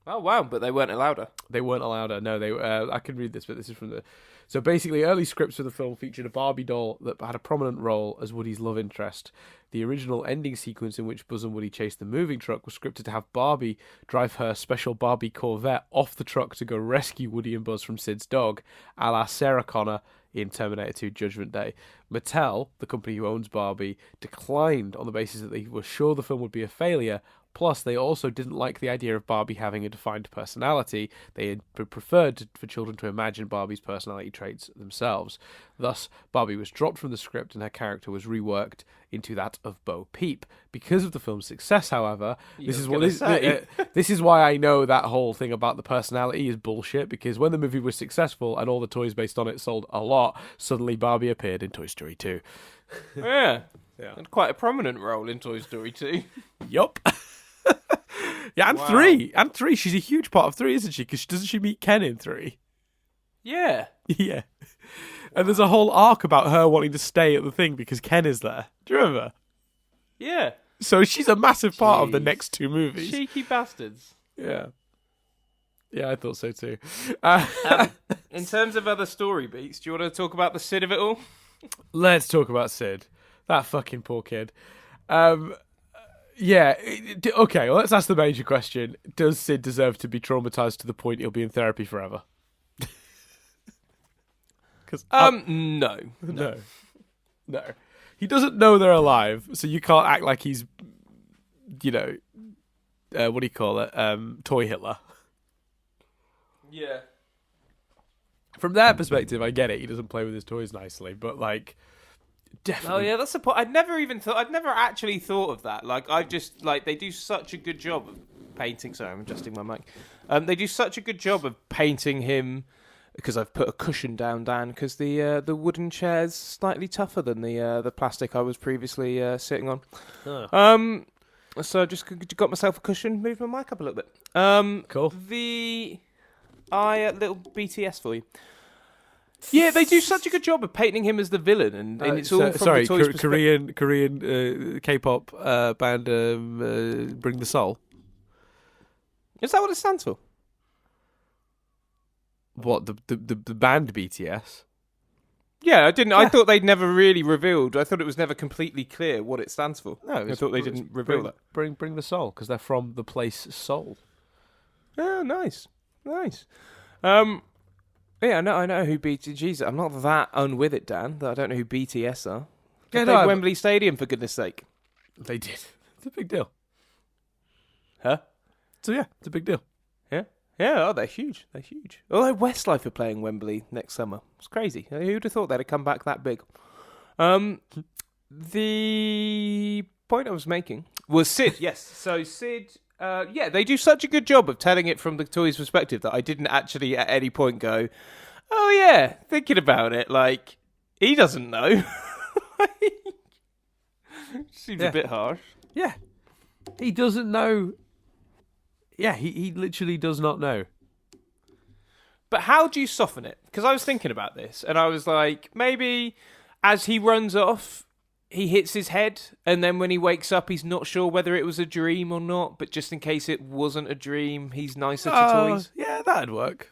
Oh wow! But they weren't allowed her. They weren't allowed her. No, they. I can read this, but this is from the. So basically, early scripts for the film featured a Barbie doll that had a prominent role as Woody's love interest. The original ending sequence in which Buzz and Woody chased the moving truck was scripted to have Barbie drive her special Barbie Corvette off the truck to go rescue Woody and Buzz from Sid's dog, a la Sarah Connor in Terminator 2 Judgment Day. Mattel, the company who owns Barbie, declined on the basis that they were sure the film would be a failure. Plus, they also didn't like the idea of Barbie having a defined personality. They had preferred for children to imagine Barbie's personality traits themselves. Thus, Barbie was dropped from the script and her character was reworked into that of Bo Peep. Because of the film's success, however, this is why I know that whole thing about the personality is bullshit, because when the movie was successful and all the toys based on it sold a lot, suddenly Barbie appeared in Toy Story 2. Yeah. And quite a prominent role in Toy Story 2. Yup. Yeah, and 3. And 3. She's a huge part of 3, isn't she? Because doesn't she meet Ken in 3? Yeah. Yeah. And there's a whole arc about her wanting to stay at the thing because Ken is there. Do you remember? Yeah. So she's a massive part of the next 2 movies. Cheeky bastards. Yeah. Yeah, I thought so too. In terms of other story beats, do you want to talk about the Sid of it all? Let's talk about Sid. That fucking poor kid. Yeah, okay, well, let's ask the major question. Does Sid deserve to be traumatized to the point he'll be in therapy forever? No. No. He doesn't know they're alive, so you can't act like he's, what do you call it? Toy Hitler. Yeah. From their perspective, I get it. He doesn't play with his toys nicely, but definitely. Oh yeah, that's the point. I'd never actually thought of that. I've just they do such a good job of painting. Sorry, I'm adjusting my mic. They do such a good job of painting him because I've put a cushion down, Dan, because the wooden chair's slightly tougher than the plastic I was previously sitting on. Oh. So I just got myself a cushion, moved my mic up a little bit. Cool. Little BTS for you. Yeah, they do such a good job of painting him as the villain, and it's all from the toys' perspective. Korean K-pop band Bring the Soul. Is that what it stands for? What, the band BTS? Yeah, I didn't. Yeah. I thought they'd never really revealed. I thought it was never completely clear what it stands for. No, I thought they didn't reveal that. Bring the Soul, because they're from the place Seoul. Oh, nice. Yeah, I know who BTS. I'm not that unwith it, Dan. That I don't know who BTS are. They played Wembley Stadium, for goodness sake. They did. It's a big deal. Huh? So yeah, it's a big deal. Yeah, they're huge. Although Westlife are playing Wembley next summer. It's crazy. Who'd have thought they'd have come back that big? The point I was making was Sid. Yes. So Sid, they do such a good job of telling it from the toy's perspective that I didn't actually at any point go, oh yeah, thinking about it, like, he doesn't know. Seems a bit harsh. Yeah. He doesn't know. Yeah, he literally does not know. But how do you soften it? Because I was thinking about this, and I was like, maybe as he runs off, he hits his head, and then when he wakes up, he's not sure whether it was a dream or not, but just in case it wasn't a dream, he's nicer to toys. Yeah, that'd work.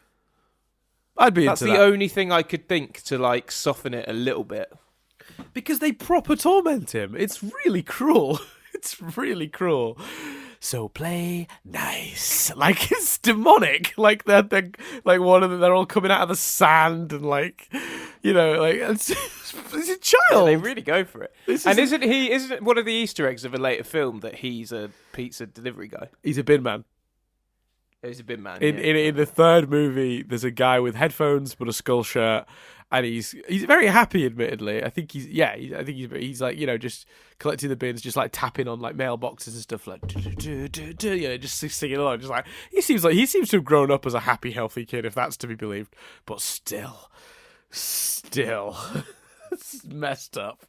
I'd be That's into the that. only thing I could think to, like, soften it a little bit. Because they proper torment him. It's really cruel. It's really cruel. So play nice. Like, it's demonic. Like, they're like one of them, they're all coming out of the sand and, like, you know, like, it's a child. Yeah, they really go for it. And isn't isn't it one of the Easter eggs of a later film that he's a pizza delivery guy? He's a bin man. He's a bin man. In the third movie, there's a guy with headphones but a skull shirt, and he's very happy. Admittedly, I think he's like, you know, just collecting the bins, just like tapping on like mailboxes and stuff, like you know, just singing along. Just like he seems to have grown up as a happy, healthy kid, if that's to be believed. But still, it's messed up.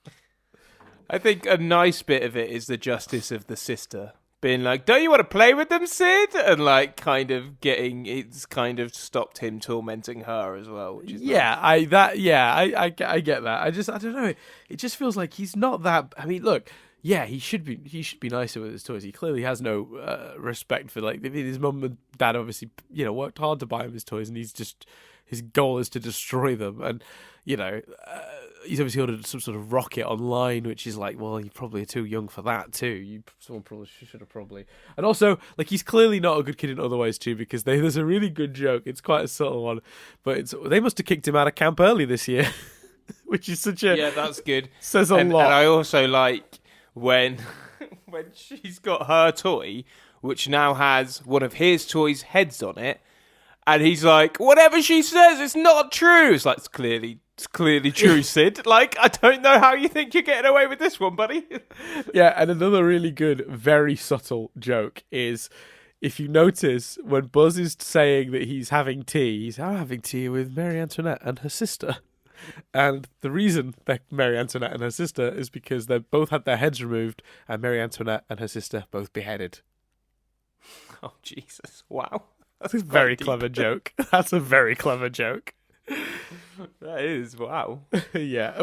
I think a nice bit of it is the justice of the sister being like, don't you want to play with them, Sid? And like it's kind of stopped him tormenting her as well. Which is nice. I get that. I don't know. It just feels like he's not that. I mean, look, yeah, he should be nicer with his toys. He clearly has no respect for, like, his mum and dad obviously, you know, worked hard to buy him his toys, and his goal is to destroy them. And, you know, he's obviously ordered some sort of rocket online, which is like, well, you probably are too young for that too. Someone probably should have probably. And also, like, he's clearly not a good kid in other ways too, because there's a really good joke. It's quite a subtle one, but they must have kicked him out of camp early this year, which is such a that's good. Says a lot. And I also like when she's got her toy, which now has one of his toys' heads on it. And he's like, whatever she says, it's not true. It's like, it's clearly true, Sid. Like, I don't know how you think you're getting away with this one, buddy. Yeah, and another really good, very subtle joke is, if you notice, when Buzz is saying that he's having tea, I'm having tea with Marie Antoinette and her sister. And the reason that Marie Antoinette and her sister is because they both had their heads removed, and Marie Antoinette and her sister both beheaded. Oh, Jesus. Wow. That's a very clever joke. That's a very clever joke. That is, wow. Yeah,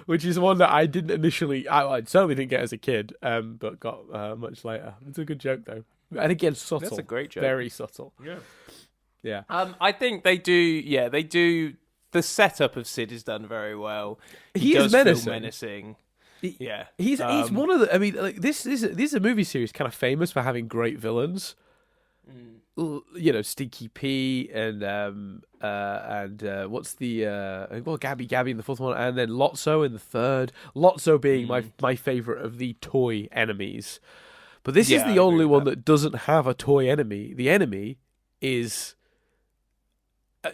which is one that I didn't initially, I certainly didn't get as a kid, but got much later. It's a good joke though, and again, subtle. That's a great joke. Very subtle. Yeah. I think they do. Yeah, they do. The setup of Sid is done very well. He does is feel menacing. Yeah, he's one of the. I mean, like, this is a movie series kind of famous for having great villains. You know, Stinky P and what's the Gabby in the fourth one, and then Lotso in the third. Lotso being my favorite of the toy enemies, but this is the only one that doesn't have a toy enemy. The enemy is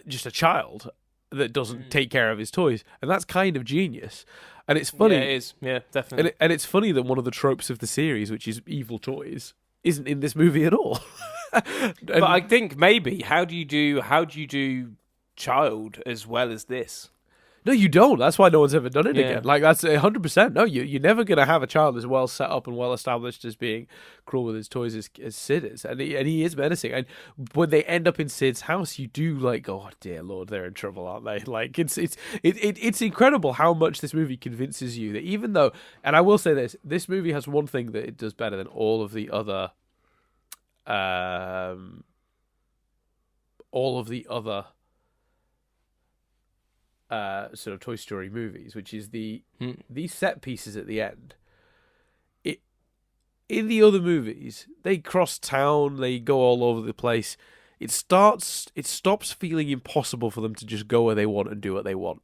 just a child that doesn't take care of his toys, and that's kind of genius. And it's funny. Yeah, it is. Yeah, definitely. And it's funny that one of the tropes of the series, which is evil toys, isn't in this movie at all. But I think maybe how do you do child as well as this. No, you don't. That's why no one's ever done it Yeah. again. Like, that's 100%. No, you're never going to have a child as well set up and well established as being cruel with his toys as Sid is. And he is menacing. And when they end up in Sid's house, you do like, oh, dear Lord, they're in trouble, aren't they? Like, it's incredible how much this movie convinces you that even though, and I will say this movie has one thing that it does better than all of the other, sort of Toy Story movies, which is these set pieces at the end. In the other movies, they cross town, they go all over the place. It stops feeling impossible for them to just go where they want and do what they want.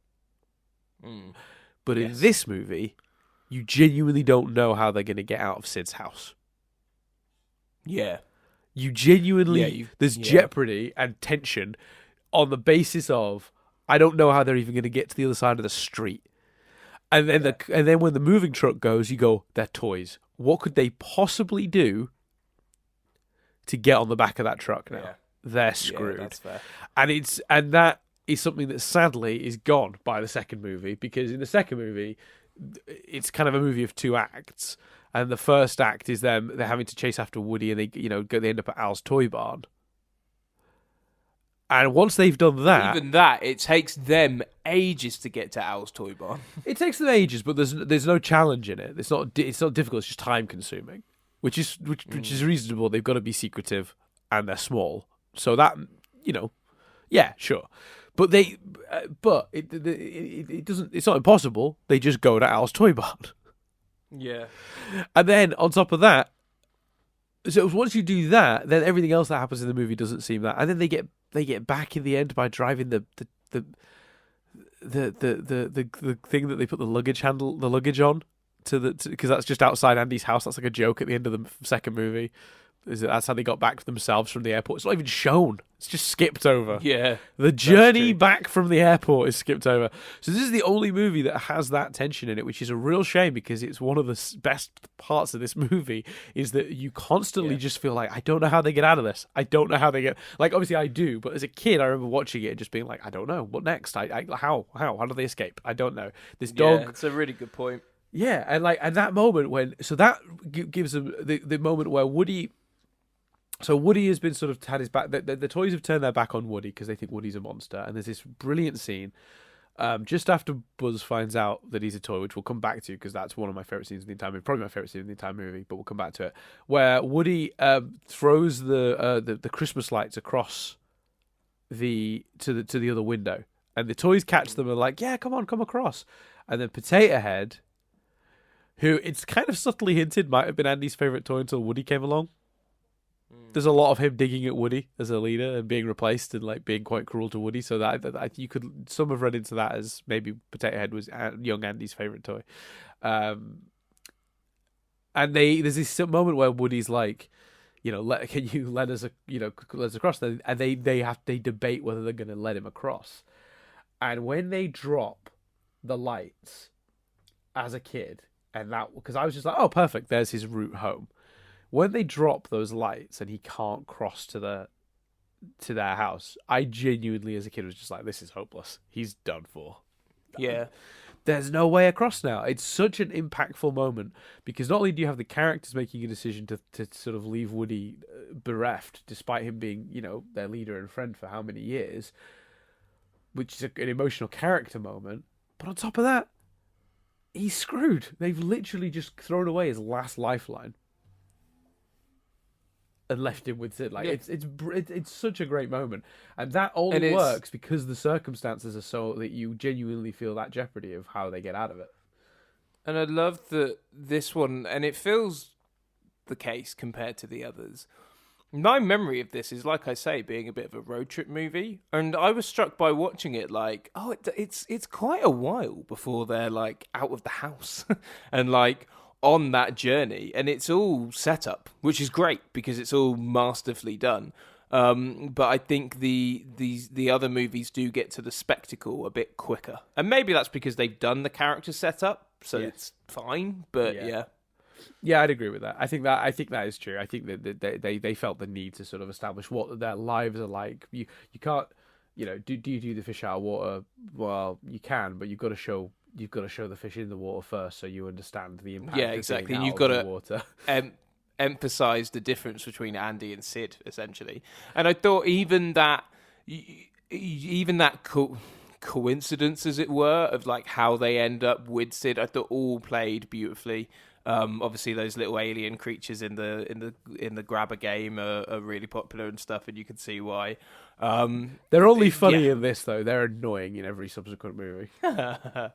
But in this movie, you genuinely don't know how they're going to get out of Sid's house. Yeah. You genuinely, there's jeopardy and tension on the basis of, I don't know how they're even going to get to the other side of the street. And then and then when the moving truck goes, you go, they're toys. What could they possibly do to get on the back of that truck now? Yeah. They're screwed. Yeah, that's fair. And that is something that sadly is gone by the second movie, because in the second movie, it's kind of a movie of two acts. And the first act is they're having to chase after Woody, and they end up at Al's toy barn. And once they've done that, even that, it takes them ages to get to Al's toy barn. It takes them ages, but there's no challenge in it. It's not difficult. It's just time consuming, which is reasonable. They've got to be secretive, and they're small, so that yeah, sure. But it doesn't. It's not impossible. They just go to Al's toy barn. Yeah, and then on top of that, so once you do that, then everything else that happens in the movie doesn't seem that. And then they get back in the end by driving the thing that they put the luggage on because that's just outside Andy's house. That's like a joke at the end of the second movie. That's how they got back themselves from the airport. It's not even shown. It's just skipped over. Yeah. The journey back from the airport is skipped over. So this is the only movie that has that tension in it, which is a real shame, because it's one of the best parts of this movie is that you constantly just feel like, I don't know how they get out of this. I don't know how they get... Like, obviously I do, but as a kid, I remember watching it and just being like, I don't know. What next? How do they escape? I don't know. This dog... Yeah, it's a really good point. Yeah, and that moment when... So that gives them the moment where Woody... So Woody has been sort of had his back. The toys have turned their back on Woody because they think Woody's a monster. And there's this brilliant scene just after Buzz finds out that he's a toy, which we'll come back to because that's one of my favorite scenes in the entire movie. Probably my favorite scene in the entire movie, but we'll come back to it. Where Woody throws the Christmas lights across to the other window, and the toys catch them and are like, yeah, come across. And then Potato Head, who it's kind of subtly hinted might have been Andy's favorite toy until Woody came along. There's a lot of him digging at Woody as a leader and being replaced and like being quite cruel to Woody. So that you could, some have read into that as maybe Potato Head was young Andy's favorite toy. And there's this moment where Woody's like, can you let us across? And they debate whether they're going to let him across. And when they drop the lights as a kid, and that, because I was just like, oh, perfect, there's his route home. When they drop those lights and he can't cross to their house, I genuinely, as a kid, was just like, this is hopeless. He's done for. Yeah. There's no way across now. It's such an impactful moment because not only do you have the characters making a decision to sort of leave Woody bereft, despite him being, their leader and friend for how many years, which is an emotional character moment, but on top of that, he's screwed. They've literally just thrown away his last lifeline. And left him with Sid. Like it's such a great moment, and that only works because the circumstances are so that you genuinely feel that jeopardy of how they get out of it. And I love that this one, and it feels the case compared to the others. My memory of this is, like I say, being a bit of a road trip movie, and I was struck by watching it like, oh, it's quite a while before they're like out of the house and like on that journey, and it's all set up, which is great because it's all masterfully done. But I think the other movies do get to the spectacle a bit quicker, and maybe that's because they've done the character setup, so it's fine. But yeah, I'd agree with that. I think that is true. I think that they felt the need to sort of establish what their lives are like. You can't. do you do the fish out of water? Well, you can, but you've got to show the fish in the water first, so you understand the impact. Yeah, of exactly. being out You've of got the to water. emphasize the difference between Andy and Sid, essentially. And I thought even that coincidence, as it were, of like how they end up with Sid, I thought all played beautifully. Obviously, those little alien creatures in the grabber game are really popular and stuff, and you can see why. They're only funny in this, though. They're annoying in every subsequent movie. Do you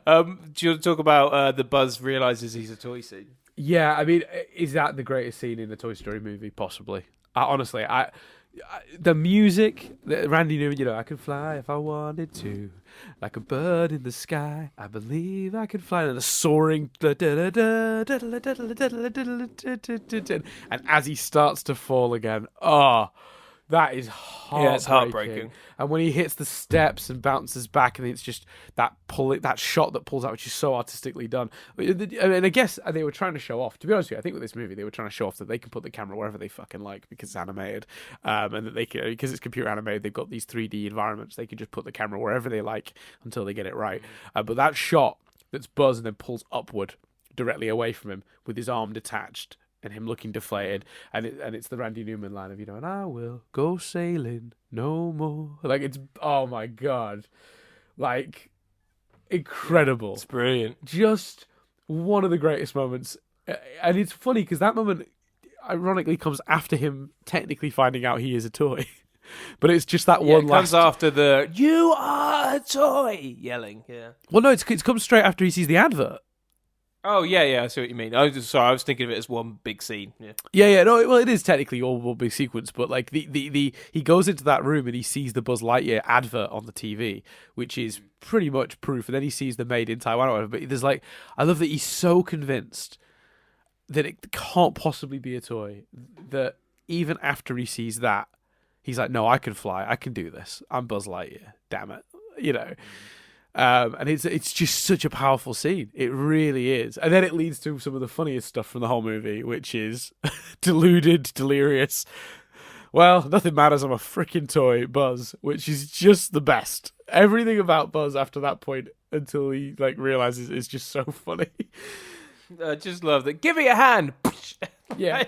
want to talk about the Buzz realizes he's a toy scene? Yeah, I mean, is that the greatest scene in the Toy Story movie? Possibly. Honestly, the music, Randy Newman, I could fly if I wanted to, like a bird in the sky. I believe I can fly. And the soaring, and as he starts to fall again, that is heartbreaking. Yeah, it's heartbreaking. And when he hits the steps and bounces back, and it's just that shot that pulls out, which is so artistically done. And I guess they were trying to show off. To be honest with you, I think with this movie, they were trying to show off that they can put the camera wherever they fucking like because it's animated, and that they can, because it's computer animated. They've got these 3D environments. They can just put the camera wherever they like until they get it right. But that shot that's Buzz and then pulls upward directly away from him with his arm detached, and him looking deflated, and it's the Randy Newman line of, and I will go sailing no more. Like, it's, oh my God. Like, incredible. It's brilliant. Just one of the greatest moments. And it's funny because that moment, ironically, comes after him technically finding out he is a toy. But it's just that one last... comes after the, "You are a toy," yelling, yeah. Well, no, it's comes straight after he sees the advert. Oh, yeah, I see what you mean. I was thinking of it as one big scene. Yeah, no, well, it is technically all one big sequence, but like the he goes into that room and he sees the Buzz Lightyear advert on the TV, which is pretty much proof, and then he sees the Made in Taiwan or whatever, but there's like, I love that he's so convinced that it can't possibly be a toy, that even after he sees that, he's like, no, I can fly, I can do this, I'm Buzz Lightyear, damn it, and it's just such a powerful scene. It really is. And then it leads to some of the funniest stuff from the whole movie, which is deluded, delirious. Well, nothing matters, I'm a freaking toy, Buzz, which is just the best. Everything about Buzz after that point until he realizes is just so funny. I just love that. Give me a hand. Yeah,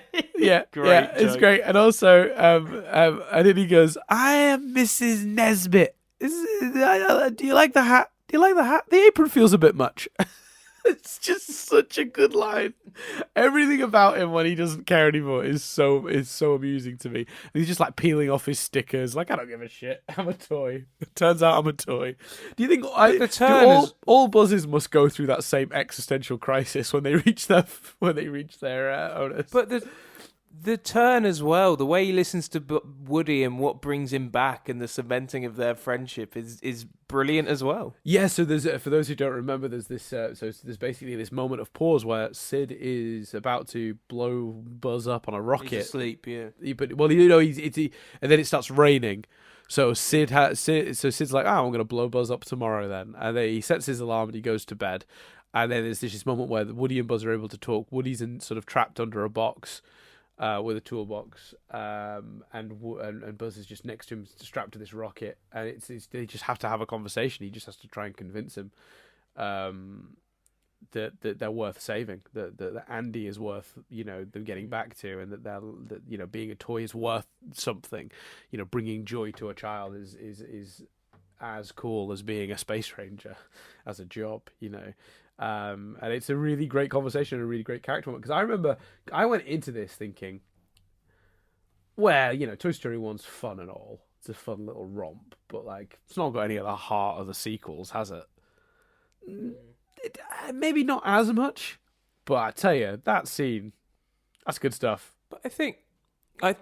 great. Yeah, it's great. And also, and then he goes, "I am Mrs. Nesbit. Do you like the hat? Do you like the hat? The apron feels a bit much." It's just such a good line. Everything about him when he doesn't care anymore is so amusing to me. And he's just like peeling off his stickers. Like, I don't give a shit. I'm a toy. It turns out I'm a toy. Do you think all Buzzes must go through that same existential crisis when they reach their owners? But the turn as well, the way he listens to Woody and what brings him back, and the cementing of their friendship is brilliant as well. Yeah, so there's for those who don't remember, there's this there's basically this moment of pause where Sid is about to blow Buzz up on a rocket. He's asleep, yeah. And then it starts raining. So Sid's like, I'm going to blow Buzz up tomorrow then. And then he sets his alarm and he goes to bed. And then there's this moment where Woody and Buzz are able to talk. Woody's sort of trapped under a box. With a toolbox, and Buzz is just next to him, strapped to this rocket, and they just have to have a conversation. He just has to try and convince him that they're worth saving, that Andy is worth them getting back to, and that being a toy is worth something. Bringing joy to a child is as cool as being a space ranger as a job. And it's a really great conversation and a really great character moment, because I remember I went into this thinking, well, Toy Story 1's fun and all. It's a fun little romp, but it's not got any of the heart of the sequels, has it? Maybe not as much, but I tell you, that scene, that's good stuff. But I think it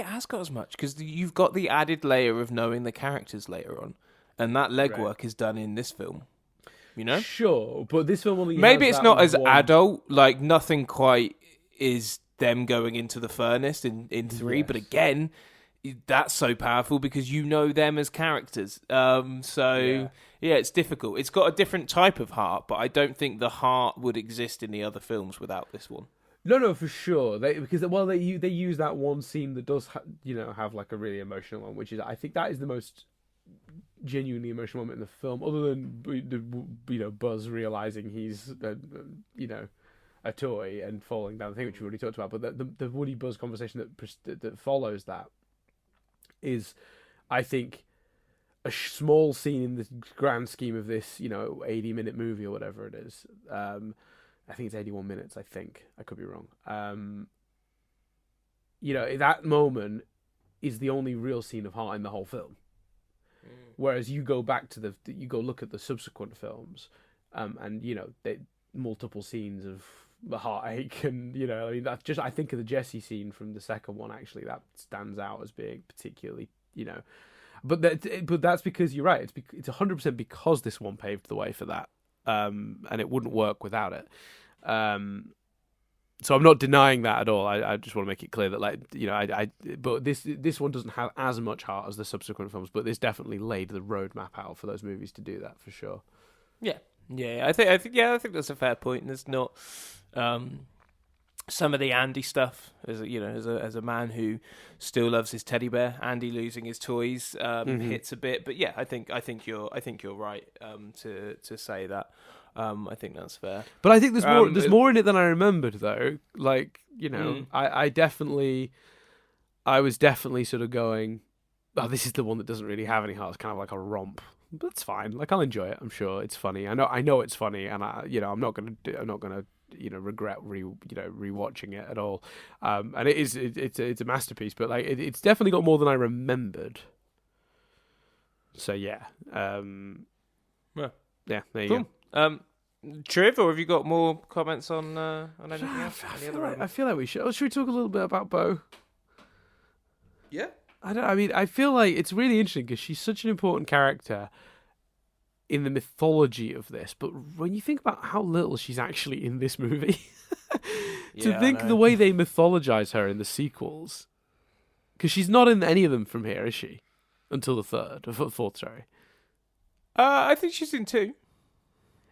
has got as much, because you've got the added layer of knowing the characters later on, and that legwork is done in this film. Sure, but this film only maybe it's not as one... adult, nothing quite is them going into the furnace in 3, yes. But again, that's so powerful because you know them as characters. Yeah, it's difficult. It's got a different type of heart, but I don't think the heart would exist in the other films without this one. No, for sure. They use that one scene that does have like a really emotional one, which is I think that is the most genuinely emotional moment in the film, other than Buzz realizing he's a toy and falling down the thing, which we already talked about. But the Woody Buzz conversation that follows that is, I think, a small scene in the grand scheme of this 80-minute movie or whatever it is. I think it's 81 minutes. I think I could be wrong. That moment is the only real scene of heart in the whole film. Whereas you go back to you go look at the subsequent films, and multiple scenes of the heartache, and I think of the Jesse scene from the second one. Actually, that stands out as being particularly, but that's because you're right. It's 100% because this one paved the way for that, and it wouldn't work without it. So I'm not denying that at all. I just want to make it clear that but this one doesn't have as much heart as the subsequent films, but this definitely laid the roadmap out for those movies to do that for sure. Yeah. I think that's a fair point. There's not some of the Andy stuff, as a man who still loves his teddy bear. Andy losing his toys hits a bit, but yeah, I think you're right to say that. I think that's fair. But I think there's more in it than I remembered, though. I was definitely sort of going, oh, this is the one that doesn't really have any heart. It's kind of like a romp. But it's fine. Like, I'll enjoy it. I'm sure it's funny. I know it's funny, and I'm not gonna regret rewatching it at all. And it's a masterpiece. But like, it's definitely got more than I remembered. So yeah. Yeah. There you go. Triv, or have you got more comments on anything else? I feel like we should. Should we talk a little bit about Bo? Yeah. I feel like it's really interesting because she's such an important character in the mythology of this. But when you think about how little she's actually in this movie, the way they mythologize her in the sequels, because she's not in any of them from here, is she? Until the fourth, sorry. I think she's in 2.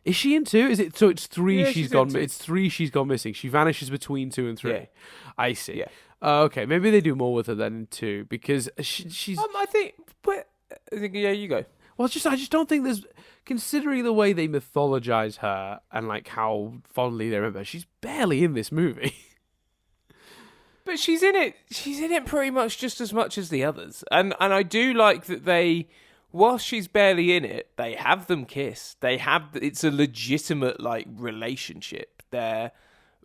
Is she in 2? Is it so? It's 3. Yeah, she's gone. It's 3. She's gone missing. She vanishes between 2 and 3. Yeah. I see. Yeah. Okay, maybe they do more with her than in 2 because she's. I think, yeah, you go. Well, I just don't think there's, considering the way they mythologize her and like how fondly they remember her, she's barely in this movie. But she's in it. She's in it pretty much just as much as the others, and I do like that they. Whilst she's barely in it, they have them kiss. It's a legitimate relationship.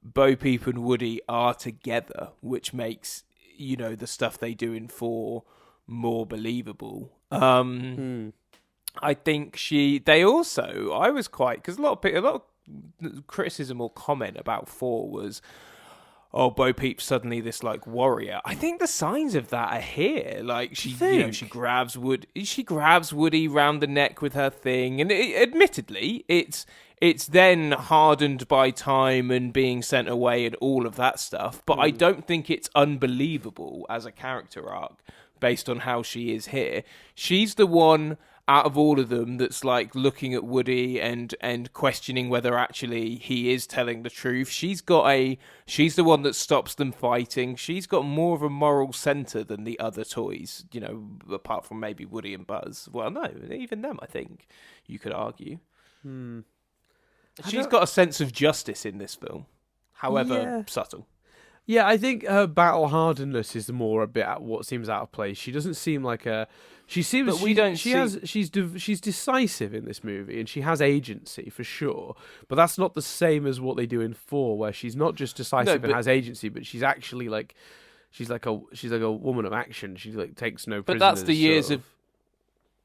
Bo Peep and Woody are together, which makes the stuff they do in 4 more believable. I think I was quite, because a lot of criticism or comment about 4 was, oh, Bo Peep's suddenly this warrior. I think the signs of that are here. She grabs Woody round the neck with her thing, and admittedly, it's then hardened by time and being sent away and all of that stuff. But I don't think it's unbelievable as a character arc based on how she is here. She's the one out of all of them that's looking at Woody and questioning whether actually he is telling the truth. She's the one that stops them fighting. She's got more of a moral center than the other toys, apart from maybe Woody and Buzz. Well, no, even them, I think you could argue. She's got a sense of justice in this film, however subtle. Yeah, I think her battle hardness is more a bit at what seems out of place. She doesn't seem like a. She seems. But she's decisive in this movie, and she has agency for sure. But that's not the same as what they do in 4, where she's not just decisive and has agency, but she's actually she's like a woman of action. She takes no. But that's the years of.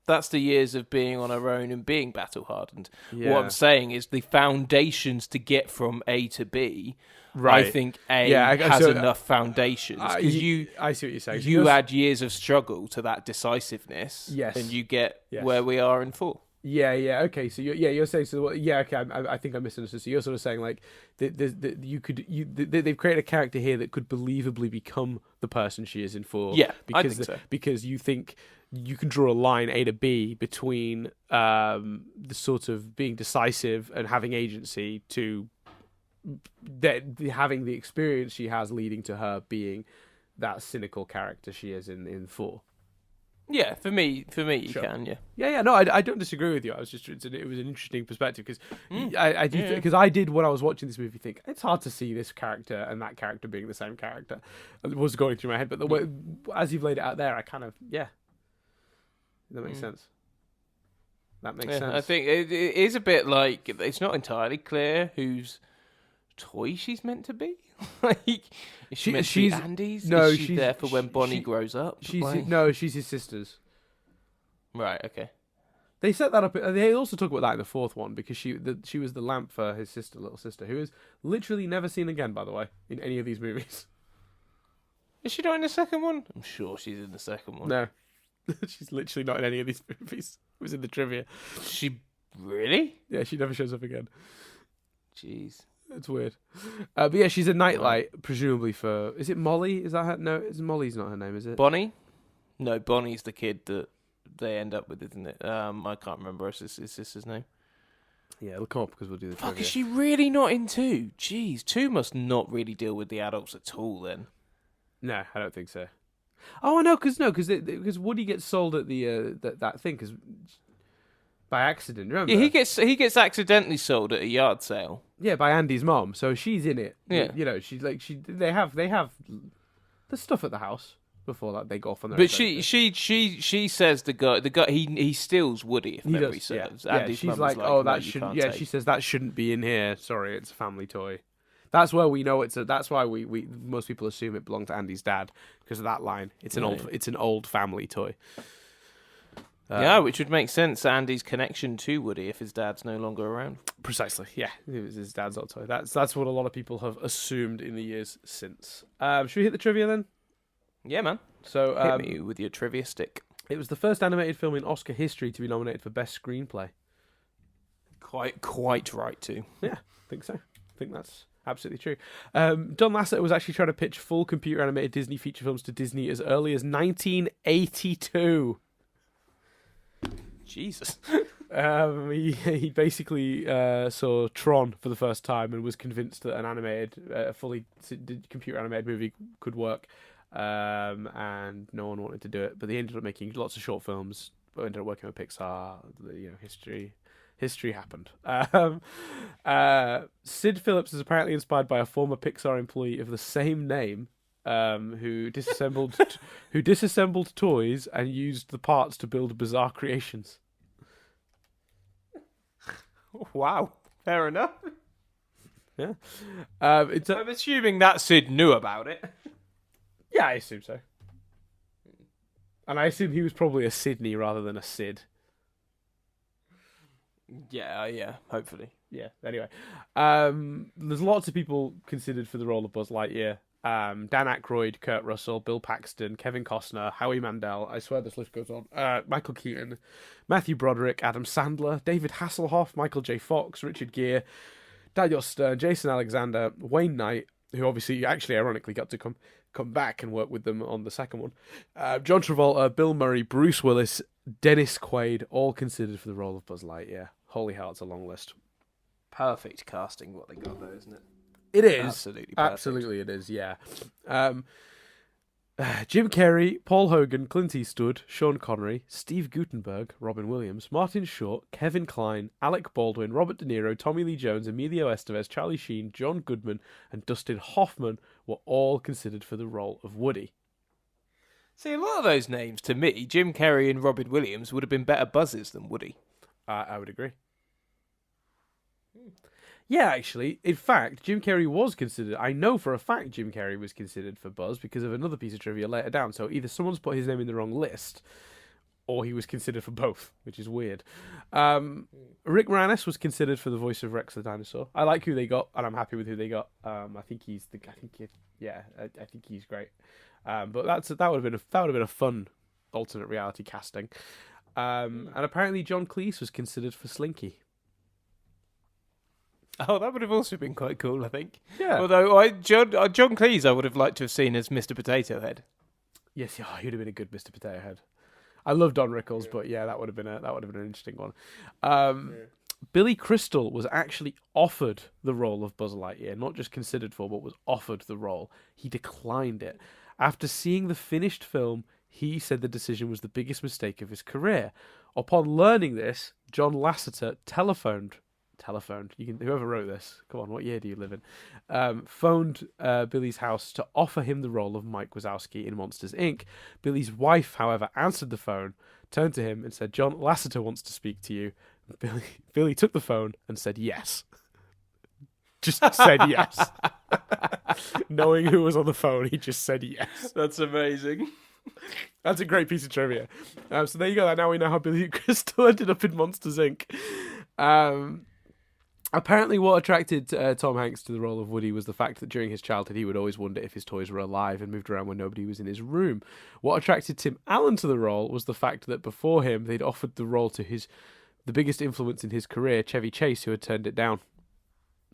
That's the years of being on her own and being battle hardened. Yeah. What I'm saying is the foundations to get from A to B. Right. I think has enough foundations. I see what you're saying. You add years of struggle to that decisiveness, and you get where we are in 4. Yeah. Okay. So you're saying so. Yeah. Okay. I think I misunderstood. So you're sort of saying they've created a character here that could believably become the person she is in 4. Yeah, I think so. Because you think you can draw a line A to B between the sort of being decisive and having agency to having the experience she has leading to her being that cynical character she is in 4. Yeah, for me, you Sure. can. Yeah. Yeah. No, I don't disagree with you. I was just it was an interesting perspective because I did when I was watching this movie think it's hard to see this character and that character being the same character. It was going through my head, but the way as you've laid it out there, I kind of that makes sense. That makes sense. I think it is a bit like it's not entirely clear whose toy she's meant to be. Like, is she meant to be Andy's? No, is she she's there for when Bonnie grows up? She's his sister's. Right. Okay. They set that up. They also talk about that in the 4th one because she was the lamp for his little sister, who is literally never seen again, by the way, in any of these movies. Is she not in the second one? I'm sure she's in the second one. No, she's literally not in any of these movies. It was in the trivia. She really? Yeah, she never shows up again. Jeez. It's weird. But yeah, she's a nightlight, presumably for... Is it Molly? Is that her? No, Molly's not her name, is it? Bonnie? No, Bonnie's the kid that they end up with, isn't it? I can't remember his sister's name. Yeah, it'll come up because we'll do the trivia. Fuck, is she really not in 2? Jeez, 2 must not really deal with the adults at all then. No, I don't think so. Oh, no, because Woody gets sold at the that thing, because... By accident, remember? Yeah, he gets accidentally sold at a yard sale. Yeah, by Andy's mom. So she's in it. Yeah, you know, they have the stuff at the house before that they go off on their. But she says the guy he steals Woody if memory serves. Yeah, Andy's she's mum like, is oh, no, that shouldn't. Yeah, she says that shouldn't be in here. Sorry, it's a family toy. That's where we know that's why we most people assume it belonged to Andy's dad because of that line. It's an old family toy. Yeah, which would make sense. Andy's connection to Woody if his dad's no longer around. Precisely, yeah, it was his dad's old toy. That's what a lot of people have assumed in the years since. Should we hit the trivia then? Yeah, man. So hit me with your trivia stick. It was the first animated film in Oscar history to be nominated for Best Screenplay. Quite right too. Yeah, I think so. I think that's absolutely true. Don Lasseter was actually trying to pitch full computer animated Disney feature films to Disney as early as 1982. Jesus. He basically saw Tron for the first time and was convinced that an animated, fully computer animated movie could work, and no one wanted to do it. But they ended up making lots of short films. But ended up working with Pixar. History happened. Sid Phillips is apparently inspired by a former Pixar employee of the same name. Who disassembled toys and used the parts to build bizarre creations. Wow, fair enough. Yeah, I'm assuming that Sid knew about it. Yeah, I assume so. And I assume he was probably a Sydney rather than a Sid. Yeah, hopefully. Yeah. Anyway, there's lots of people considered for the role of Buzz Lightyear. Dan Aykroyd, Kurt Russell, Bill Paxton, Kevin Costner, Howie Mandel. I swear this list goes on. Michael Keaton, Matthew Broderick, Adam Sandler, David Hasselhoff, Michael J. Fox, Richard Gere, Daniel Stern, Jason Alexander, Wayne Knight, who obviously actually ironically got to come back and work with them on the second one. John Travolta, Bill Murray, Bruce Willis, Dennis Quaid, all considered for the role of Buzz Lightyear. Holy hell, it's a long list. Perfect casting, what they got there, isn't it? It is. Absolutely perfect. Absolutely it is, yeah. Jim Carrey, Paul Hogan, Clint Eastwood, Sean Connery, Steve Guttenberg, Robin Williams, Martin Short, Kevin Kline, Alec Baldwin, Robert De Niro, Tommy Lee Jones, Emilio Estevez, Charlie Sheen, John Goodman, and Dustin Hoffman were all considered for the role of Woody. See, a lot of those names, to me, Jim Carrey and Robin Williams would have been better buzzers than Woody. I would agree. Yeah, actually. In fact, Jim Carrey was considered... I know for a fact Jim Carrey was considered for Buzz because of another piece of trivia later down. So either someone's put his name in the wrong list or he was considered for both, which is weird. Rick Moranis was considered for the voice of Rex the dinosaur. I like who they got, and I'm happy with who they got. I think he's great. But that would have been a fun alternate reality casting. And apparently John Cleese was considered for Slinky. Oh, that would have also been quite cool, I think. Yeah. Although John Cleese, I would have liked to have seen as Mr. Potato Head. Yes, he'd have been a good Mr. Potato Head. I love Don Rickles, but yeah, that would have been an interesting one. Billy Crystal was actually offered the role of Buzz Lightyear, not just considered for, but was offered the role. He declined it. After seeing the finished film, he said the decision was the biggest mistake of his career. Upon learning this, John Lasseter telephoned. Whoever wrote this, come on, what year do you live in? Phoned Billy's house to offer him the role of Mike Wazowski in Monsters, Inc. Billy's wife, however, answered the phone, turned to him and said, "John Lasseter wants to speak to you." Billy took the phone and said yes. Just said yes. Knowing who was on the phone, he just said yes. That's amazing. That's a great piece of trivia. So there you go. Now we know how Billy Crystal ended up in Monsters, Inc. Apparently, what attracted Tom Hanks to the role of Woody was the fact that during his childhood, he would always wonder if his toys were alive and moved around when nobody was in his room. What attracted Tim Allen to the role was the fact that before him, they'd offered the role to the biggest influence in his career, Chevy Chase, who had turned it down.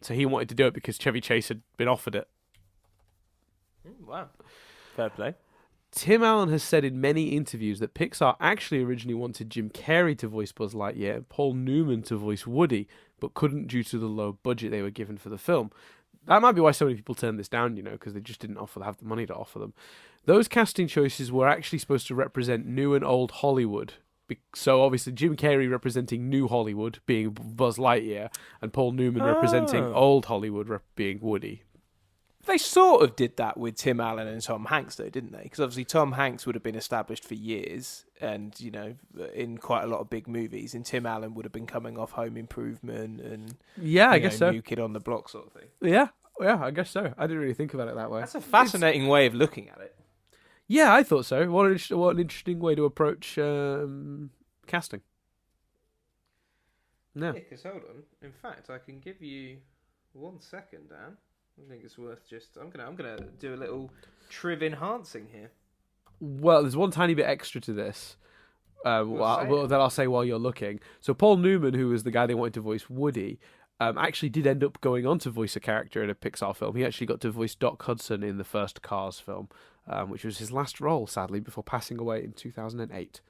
So he wanted to do it because Chevy Chase had been offered it. Wow. Fair play. Tim Allen has said in many interviews that Pixar actually originally wanted Jim Carrey to voice Buzz Lightyear and Paul Newman to voice Woody, but couldn't due to the low budget they were given for the film. That might be why so many people turned this down, because they just didn't have the money to offer them. Those casting choices were actually supposed to represent new and old Hollywood. So obviously Jim Carrey representing new Hollywood, being Buzz Lightyear, and Paul Newman representing old Hollywood, being Woody. They sort of did that with Tim Allen and Tom Hanks, though, didn't they? Because obviously Tom Hanks would have been established for years and, in quite a lot of big movies. And Tim Allen would have been coming off Home Improvement and I guess so. New Kid on the Block sort of thing. Yeah, I guess so. I didn't really think about it that way. That's a fascinating way of looking at it. Yeah, I thought so. What an interesting way to approach casting. No. Because hold on. In fact, I can give you 1 second, Dan. I think it's worth just. I'm gonna do a little triv enhancing here. Well, there's one tiny bit extra to this. That I'll say while you're looking. So Paul Newman, who was the guy they wanted to voice Woody, actually did end up going on to voice a character in a Pixar film. He actually got to voice Doc Hudson in the first Cars film, which was his last role, sadly, before passing away in 2008.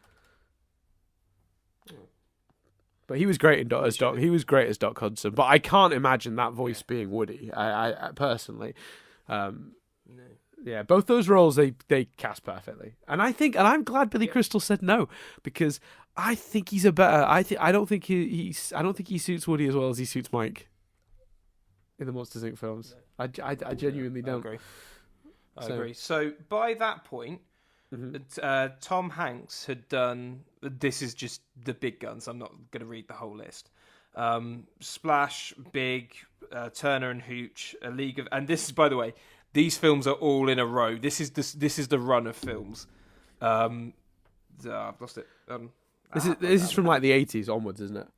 But he was great as Doc. He was great as Doc Hudson. But I can't imagine that voice being Woody. I personally, No. yeah, both those roles they cast perfectly. And I'm glad Billy Crystal said no, because I think he's a better. I don't think he suits Woody as well as he suits Mike in the Monsters, Inc. films. No. I genuinely don't. I agree. So by that point, Tom Hanks had done. This is just the big guns. I'm not going to read the whole list. Splash, Big, Turner and Hooch, A League of, and this is, by the way, these films are all in a row. This is the run of films. I've lost it. This is from like the 80s onwards, isn't it?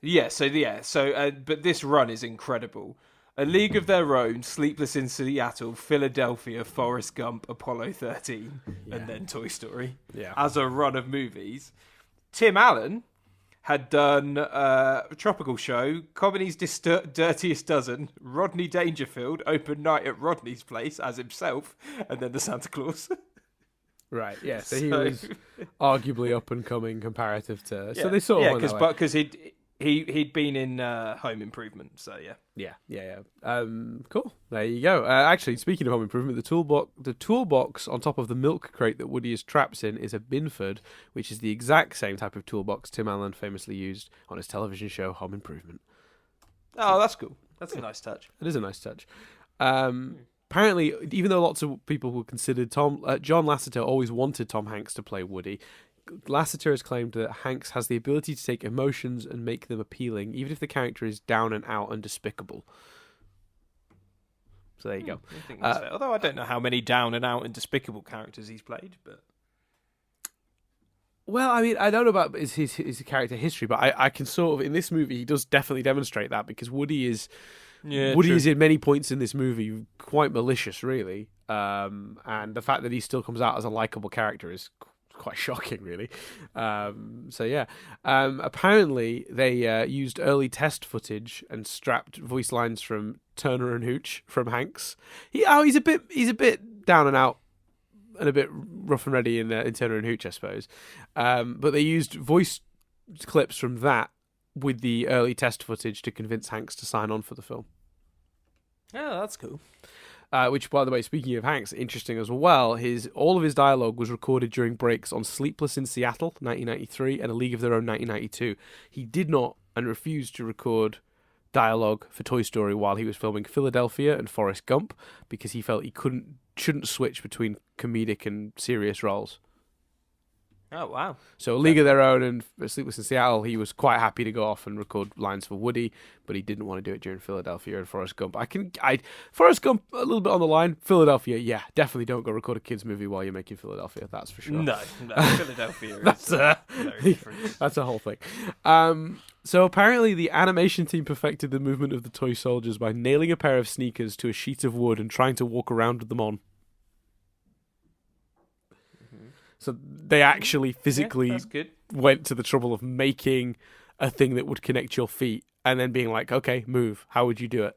Yeah. So but this run is incredible. A League of Their Own, Sleepless in Seattle, Philadelphia, Forrest Gump, Apollo 13, and then Toy Story. Yeah. As a run of movies. Tim Allen had done Tropical Show, Comedy's Dirtiest Dozen, Rodney Dangerfield, Open Night at Rodney's Place as himself, and then the Santa Claus. Right, yeah. So he was arguably up and coming comparative to. So they sort of because he'd been in Home Improvement, so yeah. Cool. There you go. Actually, speaking of Home Improvement, the toolbox on top of the milk crate that Woody is trapped in is a Binford, which is the exact same type of toolbox Tim Allen famously used on his television show Home Improvement. Oh, that's cool. That's a nice touch. It is a nice touch. Apparently, even though lots of people who considered John Lasseter always wanted Tom Hanks to play Woody, Lasseter has claimed that Hanks has the ability to take emotions and make them appealing, even if the character is down and out and despicable. So there you go. I think that's fair. Although I don't know how many down and out and despicable characters he's played, but well, I mean, I don't know about his character history, but I can sort of, in this movie, he does definitely demonstrate that, because Woody is in many points in this movie quite malicious, really, and the fact that he still comes out as a likable character is quite shocking, really. Apparently they used early test footage and strapped voice lines from Turner and Hooch from Hanks. He's a bit down and out and a bit rough and ready in Turner and Hooch, I suppose. But they used voice clips from that with the early test footage to convince Hanks to sign on for the film. Oh, that's cool. Which, by the way, speaking of Hanks, interesting as well, all of his dialogue was recorded during breaks on Sleepless in Seattle, 1993, and A League of Their Own, 1992. He did not and refused to record dialogue for Toy Story while he was filming Philadelphia and Forrest Gump because he felt he shouldn't switch between comedic and serious roles. Oh, wow. So A League of Their Own and Sleepless in Seattle, he was quite happy to go off and record lines for Woody, but he didn't want to do it during Philadelphia and Forrest Gump. Forrest Gump, a little bit on the line. Philadelphia, yeah, definitely don't go record a kids movie while you're making Philadelphia, that's for sure. No, Philadelphia that's is very different. That's a whole thing. So apparently the animation team perfected the movement of the toy soldiers by nailing a pair of sneakers to a sheet of wood and trying to walk around with them on. So they actually physically that's good. went to the trouble of making a thing that would connect your feet and then being like, okay, move. How would you do it?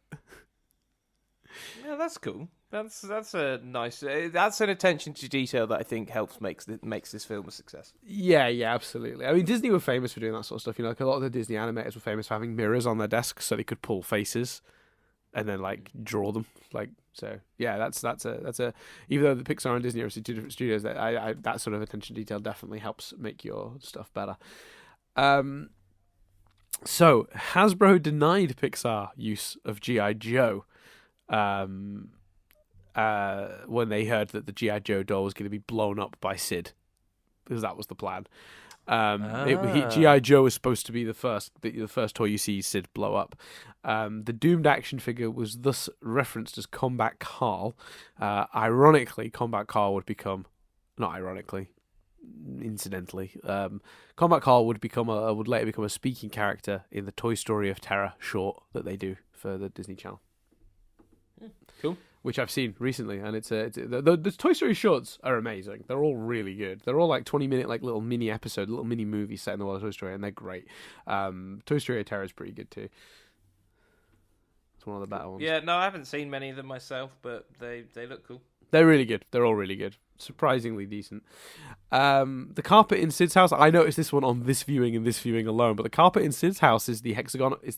Yeah, that's cool. That's a nice. That's an attention to detail that I think makes this film a success. Yeah, absolutely. I mean, Disney were famous for doing that sort of stuff. You know, like a lot of the Disney animators were famous for having mirrors on their desks so they could pull faces and then like draw them. Like, so yeah, that's a. Even though the Pixar and Disney are two different studios, that sort of attention to detail definitely helps make your stuff better. So Hasbro denied Pixar use of G.I. Joe. When they heard that the G.I. Joe doll was going to be blown up by Sid, because that was the plan. G.I. Joe was supposed to be the first toy you see Sid blow up. The doomed action figure was thus referenced as Combat Carl. Ironically, Combat Carl would become, not ironically, incidentally, Combat Carl would later become a speaking character in the Toy Story of Terror short that they do for the Disney Channel. Cool. Which I've seen recently, and the Toy Story shorts are amazing. They're all really good. They're all like 20-minute like little mini episode, little mini movies set in the world of Toy Story, and they're great. Toy Story of Terror is pretty good too. It's one of the better ones. Yeah, no, I haven't seen many of them myself, but they look cool. They're really good. They're all really good. Surprisingly decent. The carpet in Sid's house, I noticed this one on this viewing and this viewing alone, but the carpet in Sid's house is the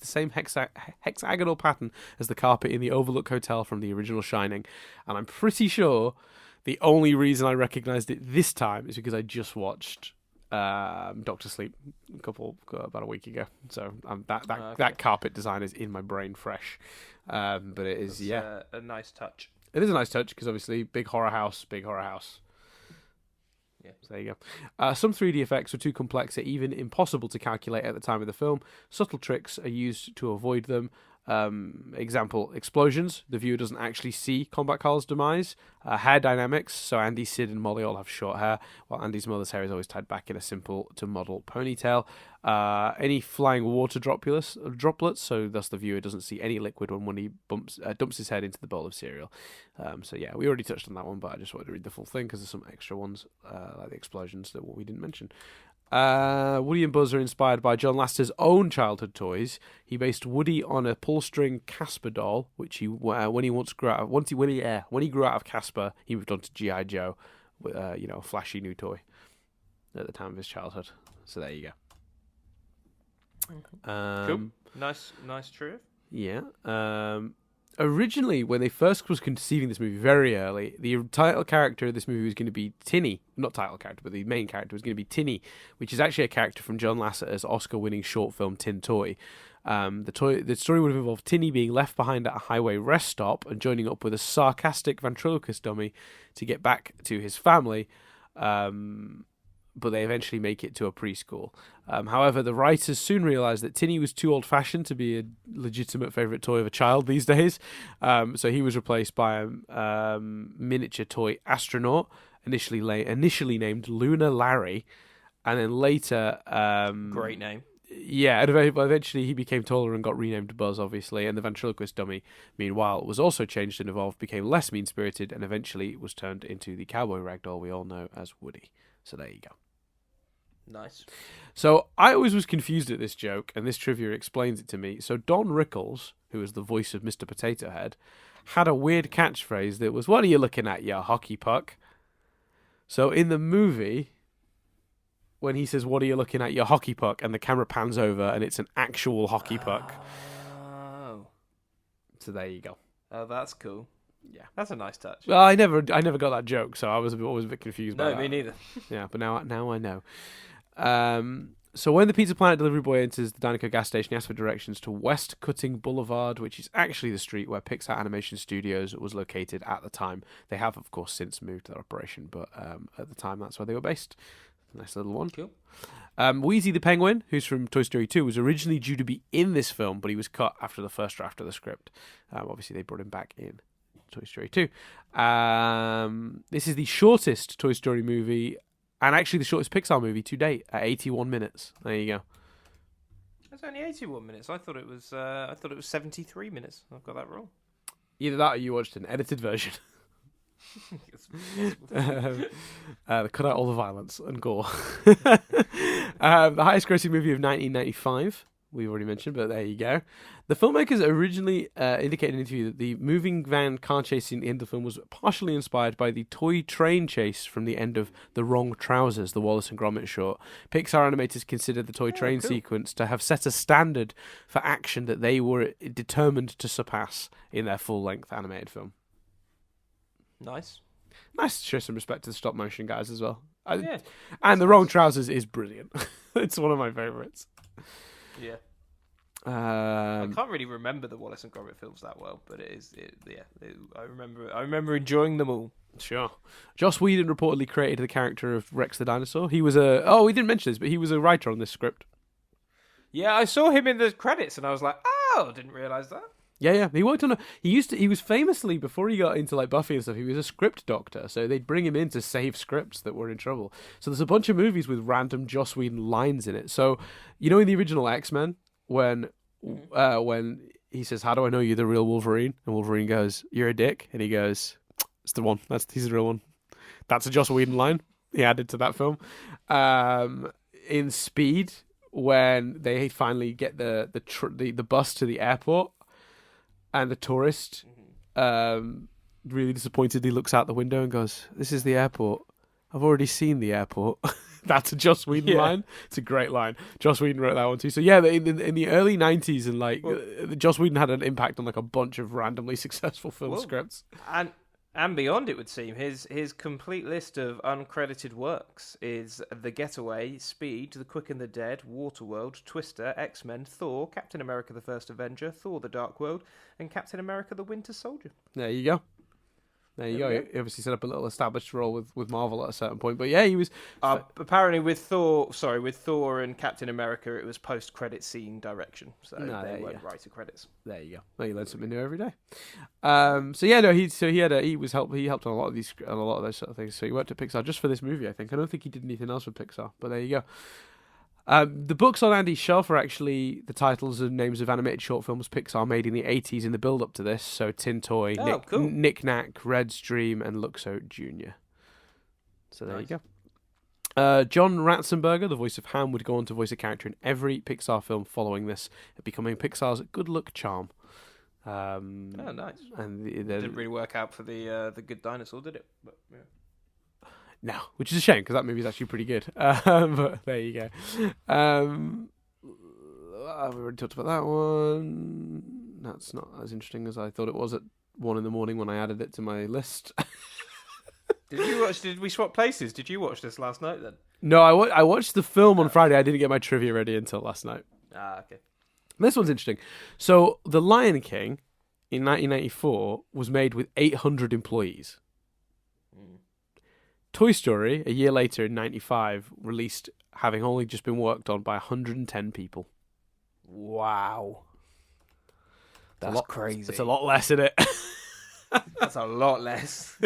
same hexagonal pattern as the carpet in the Overlook Hotel from the original Shining. And I'm pretty sure the only reason I recognized it this time is because I just watched Doctor Sleep about a week ago. So that carpet design is in my brain fresh. But it is, a nice touch. It is a nice touch because obviously big horror house. Yeah, so there you go. Some 3D effects were too complex or even impossible to calculate at the time of the film. Subtle tricks are used to avoid them. Example, explosions. The viewer doesn't actually see Combat Carl's demise. Hair dynamics. So Andy, Sid, and Molly all have short hair, while Andy's mother's hair is always tied back in a simple-to-model ponytail. Any flying water droplets, so thus the viewer doesn't see any liquid when he dumps his head into the bowl of cereal. So yeah, we already touched on that one, but I just wanted to read the full thing because there's some extra ones, like the explosions that we didn't mention. Woody and Buzz are inspired by John Lasseter's own childhood toys. He based Woody on a pull-string Casper doll, which when he grew out of Casper, he moved on to G.I. Joe, a flashy new toy at the time of his childhood. So there you go. Cool. Nice trivia. Yeah. Originally, when they first was conceiving this movie very early, the title character of this movie was going to be Tinny. Not title character, but the main character was going to be Tinny, which is actually a character from John Lasseter's Oscar-winning short film Tin Toy. The story would have involved Tinny being left behind at a highway rest stop and joining up with a sarcastic ventriloquist dummy to get back to his family. But they eventually make it to a preschool. However, the writers soon realised that Tinny was too old-fashioned to be a legitimate favourite toy of a child these days. So he was replaced by a miniature toy astronaut, initially named Lunar Larry, and then later... Great name. Yeah, and eventually he became taller and got renamed Buzz, obviously, and the ventriloquist dummy, meanwhile, was also changed and evolved, became less mean-spirited, and eventually was turned into the cowboy ragdoll we all know as Woody. So there you go. Nice. So I always was confused at this joke, and this trivia explains it to me. So Don Rickles, who is the voice of Mr. Potato Head, had a weird catchphrase that was, "What are you looking at, you hockey puck?" So in the movie, when he says, "What are you looking at? Your hockey puck," and the camera pans over, and it's an actual hockey puck. Oh. So there you go. Oh, that's cool. Yeah, that's a nice touch. Well, I never got that joke, so I was always a bit confused. by No, that. me neither. Yeah, but now I know. So when the Pizza Planet delivery boy enters the Dinoco gas station, he asks for directions to West Cutting Boulevard, which is actually the street where Pixar Animation Studios was located at the time. They have, of course, since moved their operation, but at the time that's where they were based. Nice little one. Cool. Wheezy the Penguin, who's from Toy Story 2, was originally due to be in this film, but he was cut after the first draft of the script. Obviously, they brought him back in Toy Story 2. This is the shortest Toy Story movie, and actually the shortest Pixar movie to date, at 81 minutes. There you go. That's only 81 minutes. I thought it was 73 minutes. I've got that wrong. Either that or you watched an edited version. They cut out all the violence and gore. The highest grossing movie of 1995. We've already mentioned, but there you go. The filmmakers originally indicated in an interview that the moving van car chase scene at the end of the film was partially inspired by the toy train chase from the end of The Wrong Trousers, the Wallace and Gromit short. Pixar animators considered the toy train sequence to have set a standard for action that they were determined to surpass in their full-length animated film. Nice. Nice to show some respect to the stop motion guys as well. Yeah. And The Wrong Trousers is brilliant. It's one of my favourites. Yeah. I can't really remember the Wallace and Gromit films that well, but I remember enjoying them all. Sure. Joss Whedon reportedly created the character of Rex the dinosaur. He was we didn't mention this, but he was a writer on this script. Yeah, I saw him in the credits, and I was like, oh, didn't realise that. Yeah. He worked on he was famously, before he got into like Buffy and stuff, he was a script doctor. So they'd bring him in to save scripts that were in trouble. So there's a bunch of movies with random Joss Whedon lines in it. So, in the original X-Men, when he says, "How do I know you're the real Wolverine?" And Wolverine goes, "You're a dick." And he goes, "It's the one. He's the real one." That's a Joss Whedon line he added to that film. In Speed, when they finally get the bus to the airport, and the tourist really disappointedly looks out the window and goes, "This is the airport. I've already seen the airport." That's a Joss Whedon line. It's a great line. Joss Whedon wrote that one too. So yeah, in the early 90s and Joss Whedon had an impact on like a bunch of randomly successful film scripts. And beyond, it would seem. His complete list of uncredited works is The Getaway, Speed, The Quick and the Dead, Waterworld, Twister, X-Men, Thor, Captain America the First Avenger, Thor the Dark World, and Captain America the Winter Soldier. There you go. He obviously set up a little established role with Marvel at a certain point. But yeah, he was... apparently with Thor and Captain America, it was post-credit scene direction. So they weren't writer credits. There you go. Well, you learn something new every day. He helped on a lot of those sort of things. So he worked at Pixar just for this movie, I think. I don't think he did anything else with Pixar, but there you go. The books on Andy's shelf are actually the titles and names of animated short films Pixar made in the 80s in the build-up to this. So Tin Toy, Knick Knack, Red's Dream, and Luxo Jr. So there you go. John Ratzenberger, the voice of Ham, would go on to voice a character in every Pixar film following this, becoming Pixar's good luck charm. Nice. And it didn't really work out for the Good Dinosaur, did it? But, yeah. No, which is a shame because that movie's actually pretty good. But there you go. We already talked about that one. That's not as interesting as I thought it was at 1 a.m. when I added it to my list. Did we swap places? Did you watch this last night then? No, I watched the film on Friday. I didn't get my trivia ready until last night. Okay. This one's interesting. So, The Lion King in 1994 was made with 800 employees. Toy Story, a year later in 95, released having only just been worked on by 110 people. Wow. That's crazy. It's a lot less, isn't it? That's a lot less.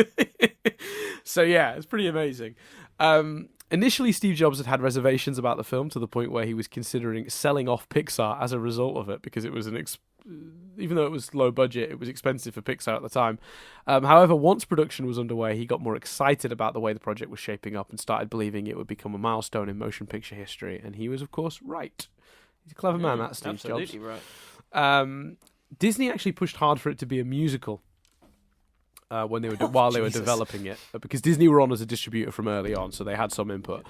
So yeah, it's pretty amazing. Initially, Steve Jobs had reservations about the film to the point where he was considering selling off Pixar as a result of it because it was even though it was low budget, it was expensive for Pixar at the time. However, once production was underway, he got more excited about the way the project was shaping up and started believing it would become a milestone in motion picture history. And he was, of course, right. He's a clever man, that Steve Jobs. Absolutely right. Disney actually pushed hard for it to be a musical while they were developing it, because Disney were on as a distributor from early on, so they had some input.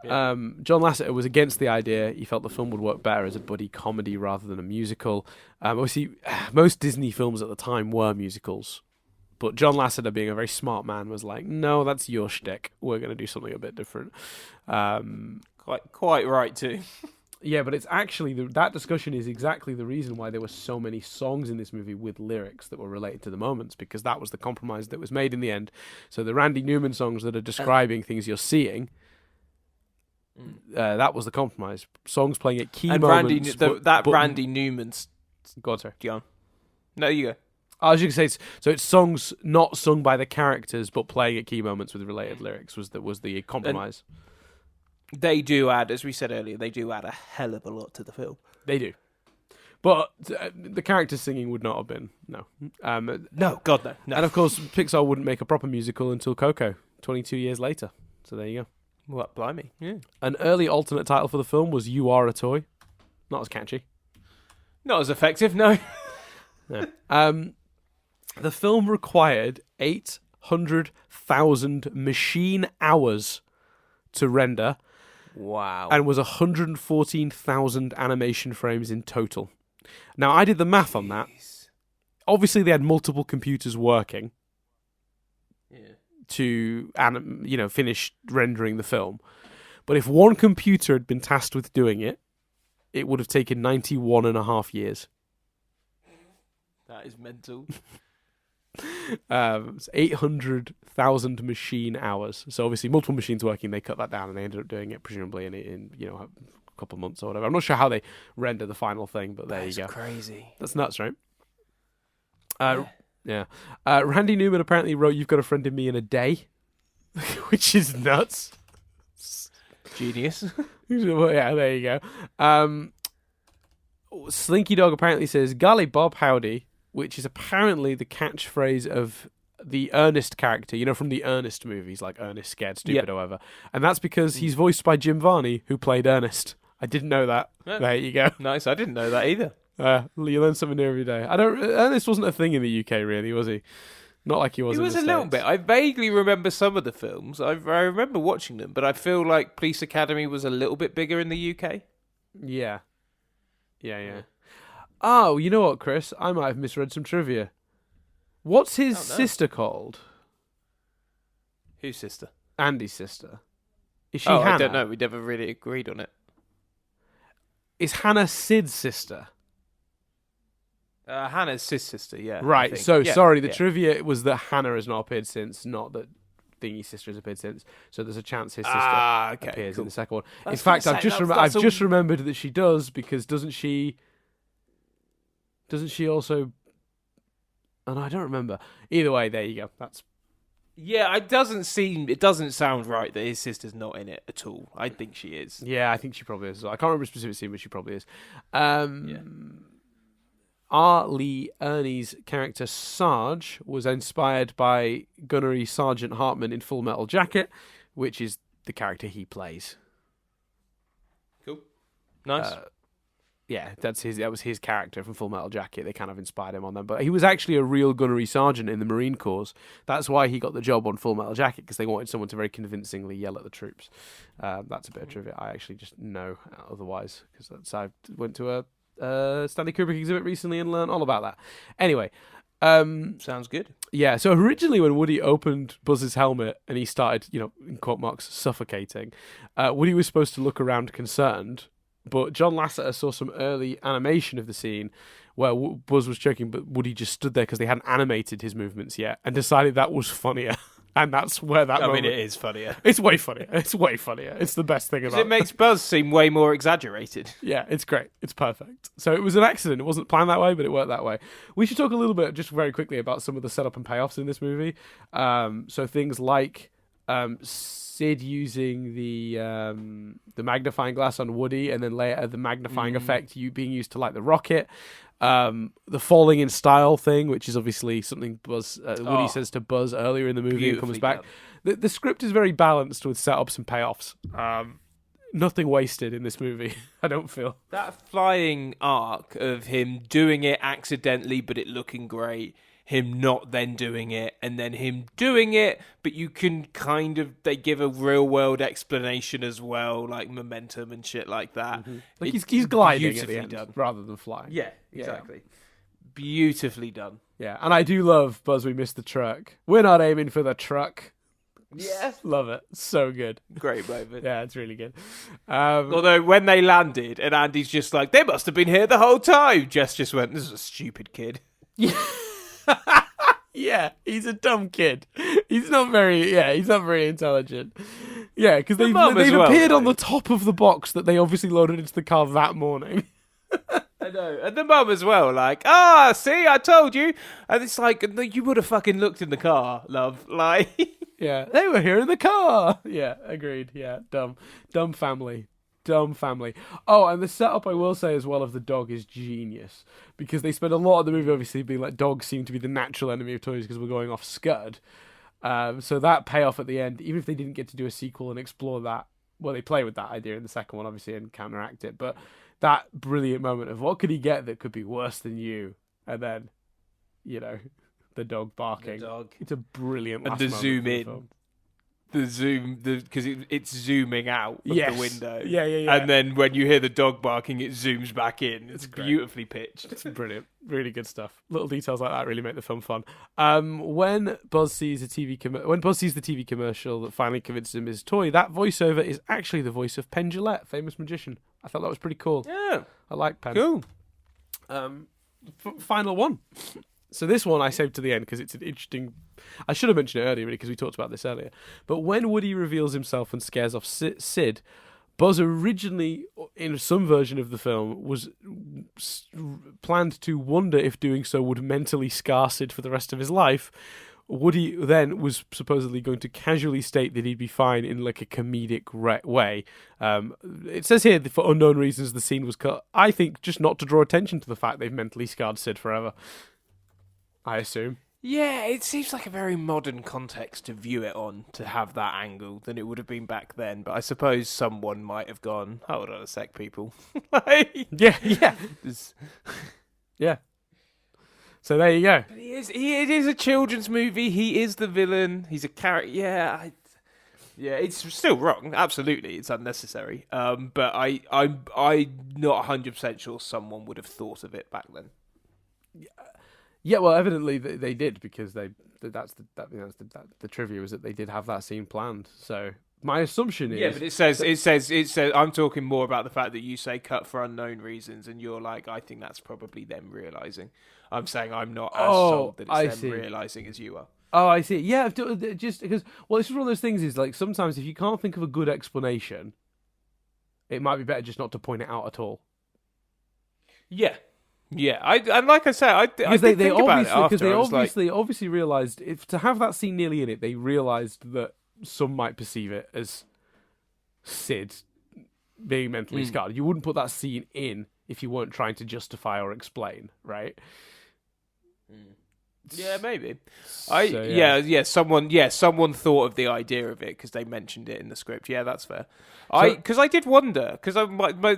John Lasseter was against the idea. He felt the film would work better as a buddy comedy rather than a musical. Obviously, most Disney films at the time were musicals. But John Lasseter, being a very smart man, was like, no, that's your shtick. We're going to do something a bit different. Quite right, too. Yeah, but it's actually, that discussion is exactly the reason why there were so many songs in this movie with lyrics that were related to the moments, because that was the compromise that was made in the end. So the Randy Newman songs that are describing things you're seeing, that was the compromise. Songs playing at key moments. Randy Newman's... Go on, sorry. John. No, you go. I was going to say, it's songs not sung by the characters, but playing at key moments with related lyrics was the compromise. And they do add, as we said earlier, they do add a hell of a lot to the film. They do. But the characters singing would not have been, no. No, God, no. And of course, Pixar wouldn't make a proper musical until Coco, 22 years later. So there you go. What, blimey? Yeah. An early alternate title for the film was You Are a Toy. Not as catchy. Not as effective, no. No. The film required 800,000 machine hours to render. Wow. And was 114,000 animation frames in total. Now, I did the math on that. Obviously, they had multiple computers working to finish rendering the film. But if one computer had been tasked with doing it, it would have taken 91 and a half years. That is mental. 800,000 machine hours. So obviously multiple machines working, they cut that down and they ended up doing it presumably in a couple of months or whatever. I'm not sure how they render the final thing, but there you go. That's crazy. That's nuts, right? Yeah. Randy Newman apparently wrote You've Got a Friend in Me in a day, which is nuts. Genius. Well, yeah, there you go. Slinky Dog apparently says, Golly Bob Howdy, which is apparently the catchphrase of the Ernest character, from the Ernest movies, like Ernest Scared Stupid or whatever. And that's because he's voiced by Jim Varney, who played Ernest. I didn't know that. Yeah. There you go. Nice, I didn't know that either. You learn something new every day. Ernest wasn't a thing in the UK, really, was he? Not like he was in the States. He was a little bit. I vaguely remember some of the films. I remember watching them, but I feel like Police Academy was a little bit bigger in the UK. Yeah. Oh, you know what, Chris? I might have misread some trivia. What's his sister called? Whose sister? Andy's sister. Is she Hannah? I don't know. We never really agreed on it. Is Hannah Sid's sister? Hannah's Sid's sister, yeah. Right, so sorry, the trivia was that Hannah has not appeared since, not that Thingy's sister has appeared since. So there's a chance his sister appears in the second one. In fact, I've just remembered that she does, because doesn't she also... Oh, no, I don't remember. Either way, there you go. Yeah, it doesn't sound right that his sister's not in it at all. I think she is. Yeah, I think she probably is. I can't remember a specific scene, but she probably is. R. Lee Ernie's character Sarge was inspired by Gunnery Sergeant Hartman in Full Metal Jacket, which is the character he plays. Cool. Nice. That was his character from Full Metal Jacket. They kind of inspired him on them. But he was actually a real gunnery sergeant in the Marine Corps. That's why he got the job on Full Metal Jacket, because they wanted someone to very convincingly yell at the troops. That's a bit of trivia. I actually just know otherwise, because I went to a Stanley Kubrick exhibit recently and learned all about that. Anyway. Sounds good. Yeah, so originally when Woody opened Buzz's helmet and he started, in quote marks, suffocating, Woody was supposed to look around concerned. But John Lasseter saw some early animation of the scene where Buzz was choking, but Woody just stood there because they hadn't animated his movements yet, and decided that was funnier. And that's where that moment... it is funnier. It's way funnier. It's the best thing about it. It makes Buzz seem way more exaggerated. Yeah, it's great. It's perfect. So it was an accident. It wasn't planned that way, but it worked that way. We should talk a little bit, just very quickly, about some of the setup and payoffs in this movie. So things like... Sid using the magnifying glass on Woody, and then later the magnifying effect being used to light the rocket. The falling in style thing, which is obviously something Woody says to Buzz earlier in the movie and comes back. The script is very balanced with setups and payoffs. nothing wasted in this movie. I don't feel. That flying arc of him doing it accidentally, but it looking great. Him not then doing it, and then him doing it, but you can they give a real world explanation as well, like momentum and shit like that. Mm-hmm. Like he's gliding at the beautifully end done. rather than flying. Yeah, exactly. Beautifully done. Yeah, and I do love Buzz, we missed the truck. We're not aiming for the truck. Yes. Love it. So good. Great moment. Yeah, it's really good. Although when they landed and Andy's just like, they must have been here the whole time. Jess just went, this is a stupid kid. Yeah, he's a dumb kid. He's not very intelligent. Yeah, because they've appeared on the top of the box that they obviously loaded into the car that morning. I know. And the mum as well, like, see, I told you. And it's like, no, you would have fucking looked in the car, love. Like, yeah, they were here in the car. Yeah, agreed. Yeah, dumb family. Dumb family. Oh, and the setup, I will say as well, of the dog is genius. Because they spend a lot of the movie obviously being like, dogs seem to be the natural enemy of toys because we're going off scud. So that payoff at the end, even if they didn't get to do a sequel and explore that, well, they play with that idea in the second one, obviously, and counteract it. But that brilliant moment of what could he get that could be worse than you? And then, the dog barking. The dog. It's a brilliant last and the moment zoom for the in. film. Because it's zooming out of the window. Yeah. And then when you hear the dog barking, it zooms back in. It's great. beautifully pitched. It's brilliant. Really good stuff. Little details like that really make the film fun. When Buzz sees the TV commercial that finally convinces him his toy, that voiceover is actually the voice of Penn Jillette, famous magician. I thought that was pretty cool. Yeah. I like Penn. Cool. Final one. So this one I saved to the end because it's an interesting... I should have mentioned it earlier really because we talked about this earlier. But when Woody reveals himself and scares off Sid, Buzz originally, in some version of the film, was planned to wonder if doing so would mentally scar Sid for the rest of his life. Woody then was supposedly going to casually state that he'd be fine in like a comedic way. It says here that for unknown reasons the scene was cut. I think just not to draw attention to the fact they've mentally scarred Sid forever. I assume. Yeah, it seems like a very modern context to view it on, to have that angle, than it would have been back then. But I suppose someone might have gone, hold on a sec, people. Yeah. Yeah. So there you go. But it is a children's movie. He is the villain. He's a character. Yeah, it's still wrong. Absolutely, it's unnecessary. But I'm not 100% sure someone would have thought of it back then. Yeah, well, evidently they did because the trivia is that they did have that scene planned. So my assumption is but it says I'm talking more about the fact that you say cut for unknown reasons, and you're like, I think that's probably them realizing. I'm saying I'm not as sold that it's them realizing as you are. Oh, I see. Yeah, just because. Well, it's one of those things. Is like sometimes if you can't think of a good explanation, it might be better just not to point it out at all. Yeah. Yeah, and like I said, I did think about it after. Because they obviously realised to have that scene nearly in it, they realised that some might perceive it as Sid being mentally scarred. You wouldn't put that scene in if you weren't trying to justify or explain, right? Yeah, maybe. Someone thought of the idea of it because they mentioned it in the script. Yeah, that's fair. Because I did wonder, because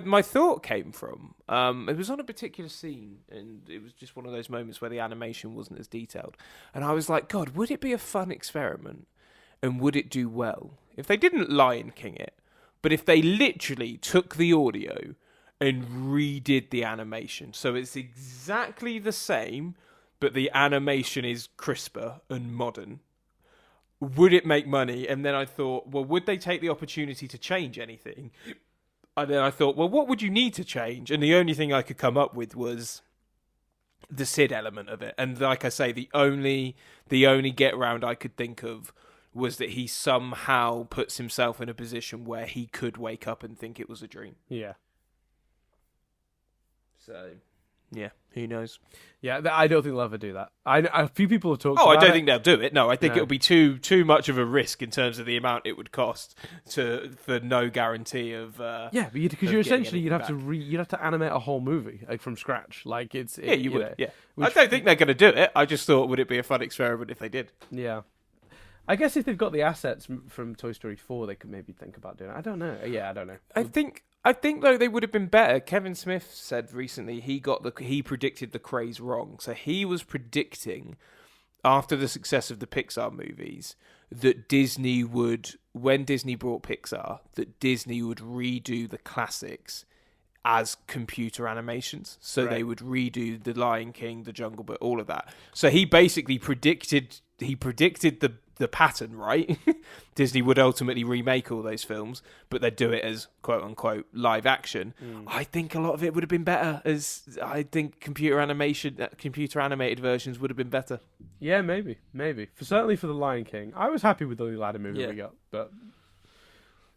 my thought came from, it was on a particular scene, and it was just one of those moments where the animation wasn't as detailed. And I was like, God, would it be a fun experiment? And would it do well? If they didn't Lion King it, but if they literally took the audio and redid the animation. So it's exactly the same, but the animation is crisper and modern. Would it make money? And then I thought, well, would they take the opportunity to change anything? And then I thought, well, what would you need to change? And the only thing I could come up with was the Sid element of it. And like I say, the only get round I could think of was that he somehow puts himself in a position where he could wake up and think it was a dream. Yeah. So... yeah, who knows? Yeah, I don't think they'll ever do that. A few people have talked about it. I don't think they'll do it. No, I think it'll be too much of a risk in terms of the amount it would cost for no guarantee of. Yeah, because you're essentially you'd have to animate a whole movie from scratch. Like you would. Yeah, I don't think they're going to do it. I just thought, would it be a fun experiment if they did? Yeah. I guess if they've got the assets from Toy Story 4, they could maybe think about doing it. I don't know. Yeah, I don't know. I think though they would have been better. Kevin Smith said recently he predicted the craze wrong. So he was predicting after the success of the Pixar movies that Disney would, when Disney bought Pixar, that Disney would redo the classics as computer animations. So they would redo The Lion King, The Jungle Book, all of that. So he basically predicted the pattern, right? Disney would ultimately remake all those films, but they'd do it as quote unquote live action. I think a lot of it would have been better, as I think computer animated versions would have been better. Yeah, maybe. Certainly for The Lion King. I was happy with the Aladdin movie we got, but...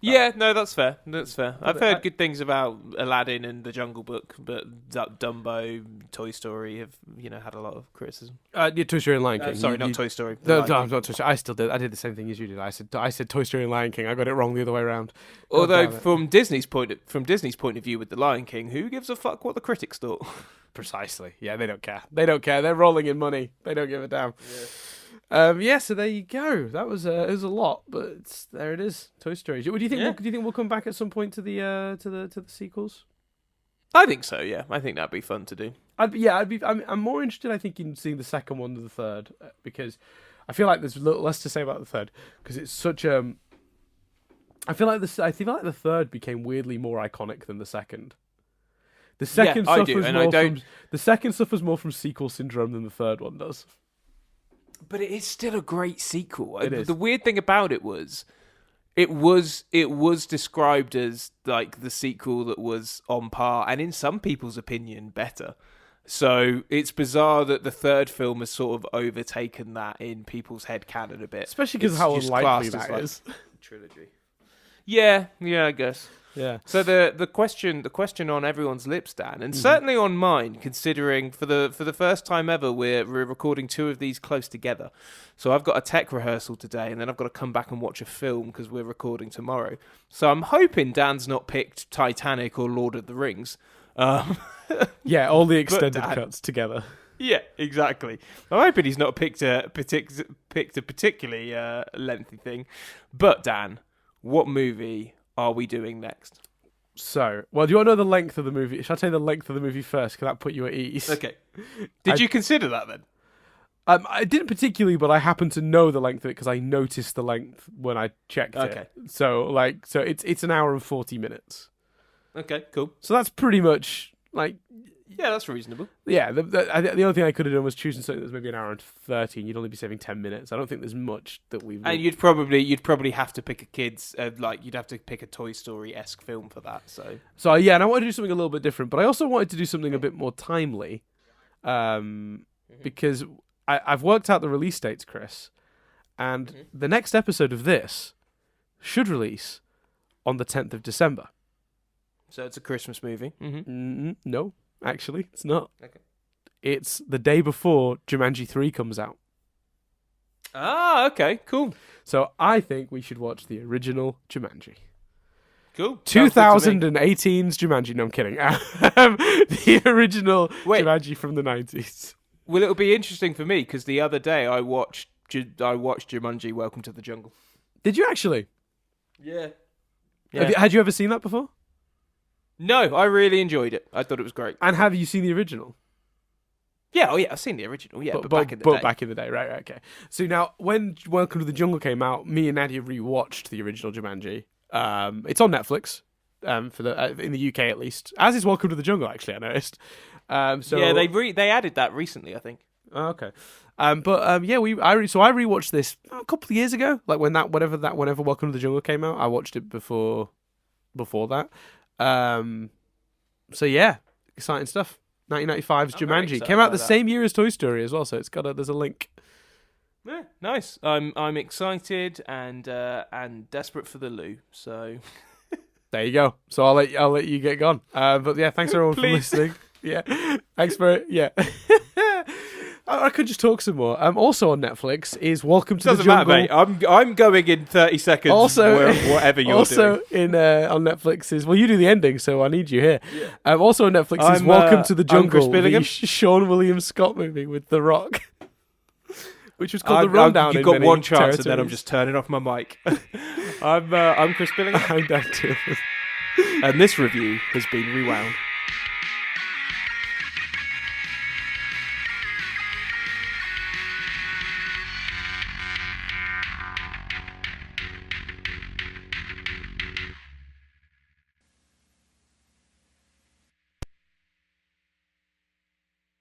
Yeah, no, that's fair. I've heard good things about Aladdin and The Jungle Book, but Dumbo, Toy Story have, had a lot of criticism. Toy Story and Lion King. Sorry, not Toy Story. No, not Toy Story. I still did. I did the same thing as you did. I said Toy Story and Lion King. I got it wrong the other way around. Although from Disney's point of view with The Lion King, who gives a fuck what the critics thought? Precisely. Yeah, they don't care. They're rolling in money. They don't give a damn. Yeah. So there you go. That was it was a lot, but there it is. Toy Story. Do you think? Do you think we'll come back at some point to the sequels? I think so. Yeah, I think that'd be fun to do. I'm more interested, I think, in seeing the second one than the third, because I feel like there's a little less to say about the third, because it's such I feel like the third became weirdly more iconic than the second. The second the second suffers more from sequel syndrome than the third one does. But it is still a great sequel. It is. The weird thing about it was described as like the sequel that was on par, and in some people's opinion, better. So it's bizarre that the third film has sort of overtaken that in people's head canon a bit, especially because how unlikely that is. Trilogy. Yeah, I guess. Yeah. So the question on everyone's lips, Dan, and certainly on mine, considering for the first time ever we're recording two of these close together. So I've got a tech rehearsal today, and then I've got to come back and watch a film because we're recording tomorrow. So I'm hoping Dan's not picked Titanic or Lord of the Rings. Yeah, all the extended cuts together. Yeah, exactly. I'm hoping he's not picked a particularly lengthy thing. But Dan, what movie are we doing next? So, do you want to know the length of the movie? Shall I tell you the length of the movie first? Can that put you at ease? Okay. Did you consider that then? I didn't particularly, but I happen to know the length of it because I noticed the length when I checked it. So it's an hour and 40 minutes. Okay, cool. So that's pretty much like... Yeah, that's reasonable. Yeah, the only thing I could have done was choosing something that's maybe an hour and 30, and you'd only be saving 10 minutes. I don't think there's much that we've... And you'd probably have to pick a kid's... you'd have to pick a Toy Story-esque film for that, So, yeah, and I wanted to do something a little bit different, but I also wanted to do something a bit more timely, because I've worked out the release dates, Chris, and the next episode of this should release on the 10th of December. So it's a Christmas movie? No. Actually, it's not. Okay. It's the day before Jumanji 3 comes out. Ah, okay, cool. So I think we should watch the original Jumanji. Cool. 2018's Jumanji. No, I'm kidding. The original Jumanji from the 90s. Well, it'll be interesting for me because the other day I watched Jumanji: Welcome to the Jungle. Did you actually? Yeah. Had you ever seen that before? No, I really enjoyed it. I thought it was great. And have you seen the original? Yeah, I've seen the original. Yeah, but back in the day. Right, okay. So now, when Welcome to the Jungle came out, me and Nadia rewatched the original Jumanji. It's on Netflix, for in the UK at least. As is Welcome to the Jungle, actually, I noticed. Yeah, they added that recently, I think. Oh, okay. I rewatched this a couple of years ago, like whenever Welcome to the Jungle came out. I watched it before that. So yeah, exciting stuff. 1995's Jumanji came out the same year as Toy Story as well, so there's a link. Yeah, nice. I'm excited and desperate for the loo. So there you go. So I'll let you get gone. But yeah, thanks everyone for listening. Yeah, thanks for it. Yeah. I could just talk some more. Also on Netflix is Welcome to the Jungle. Doesn't matter, mate. I'm going in 30 seconds. Also, whatever you're also doing. On Netflix is you do the ending, so I need you here. Yeah. Also on Netflix is Welcome to the Jungle, the Sean William Scott movie with The Rock. which was called The Rundown. You've in got many one chance, and then I'm territories. just turning off my mic. I'm Chris Billingham, I'm Dan Tillman. and this review has been rewound.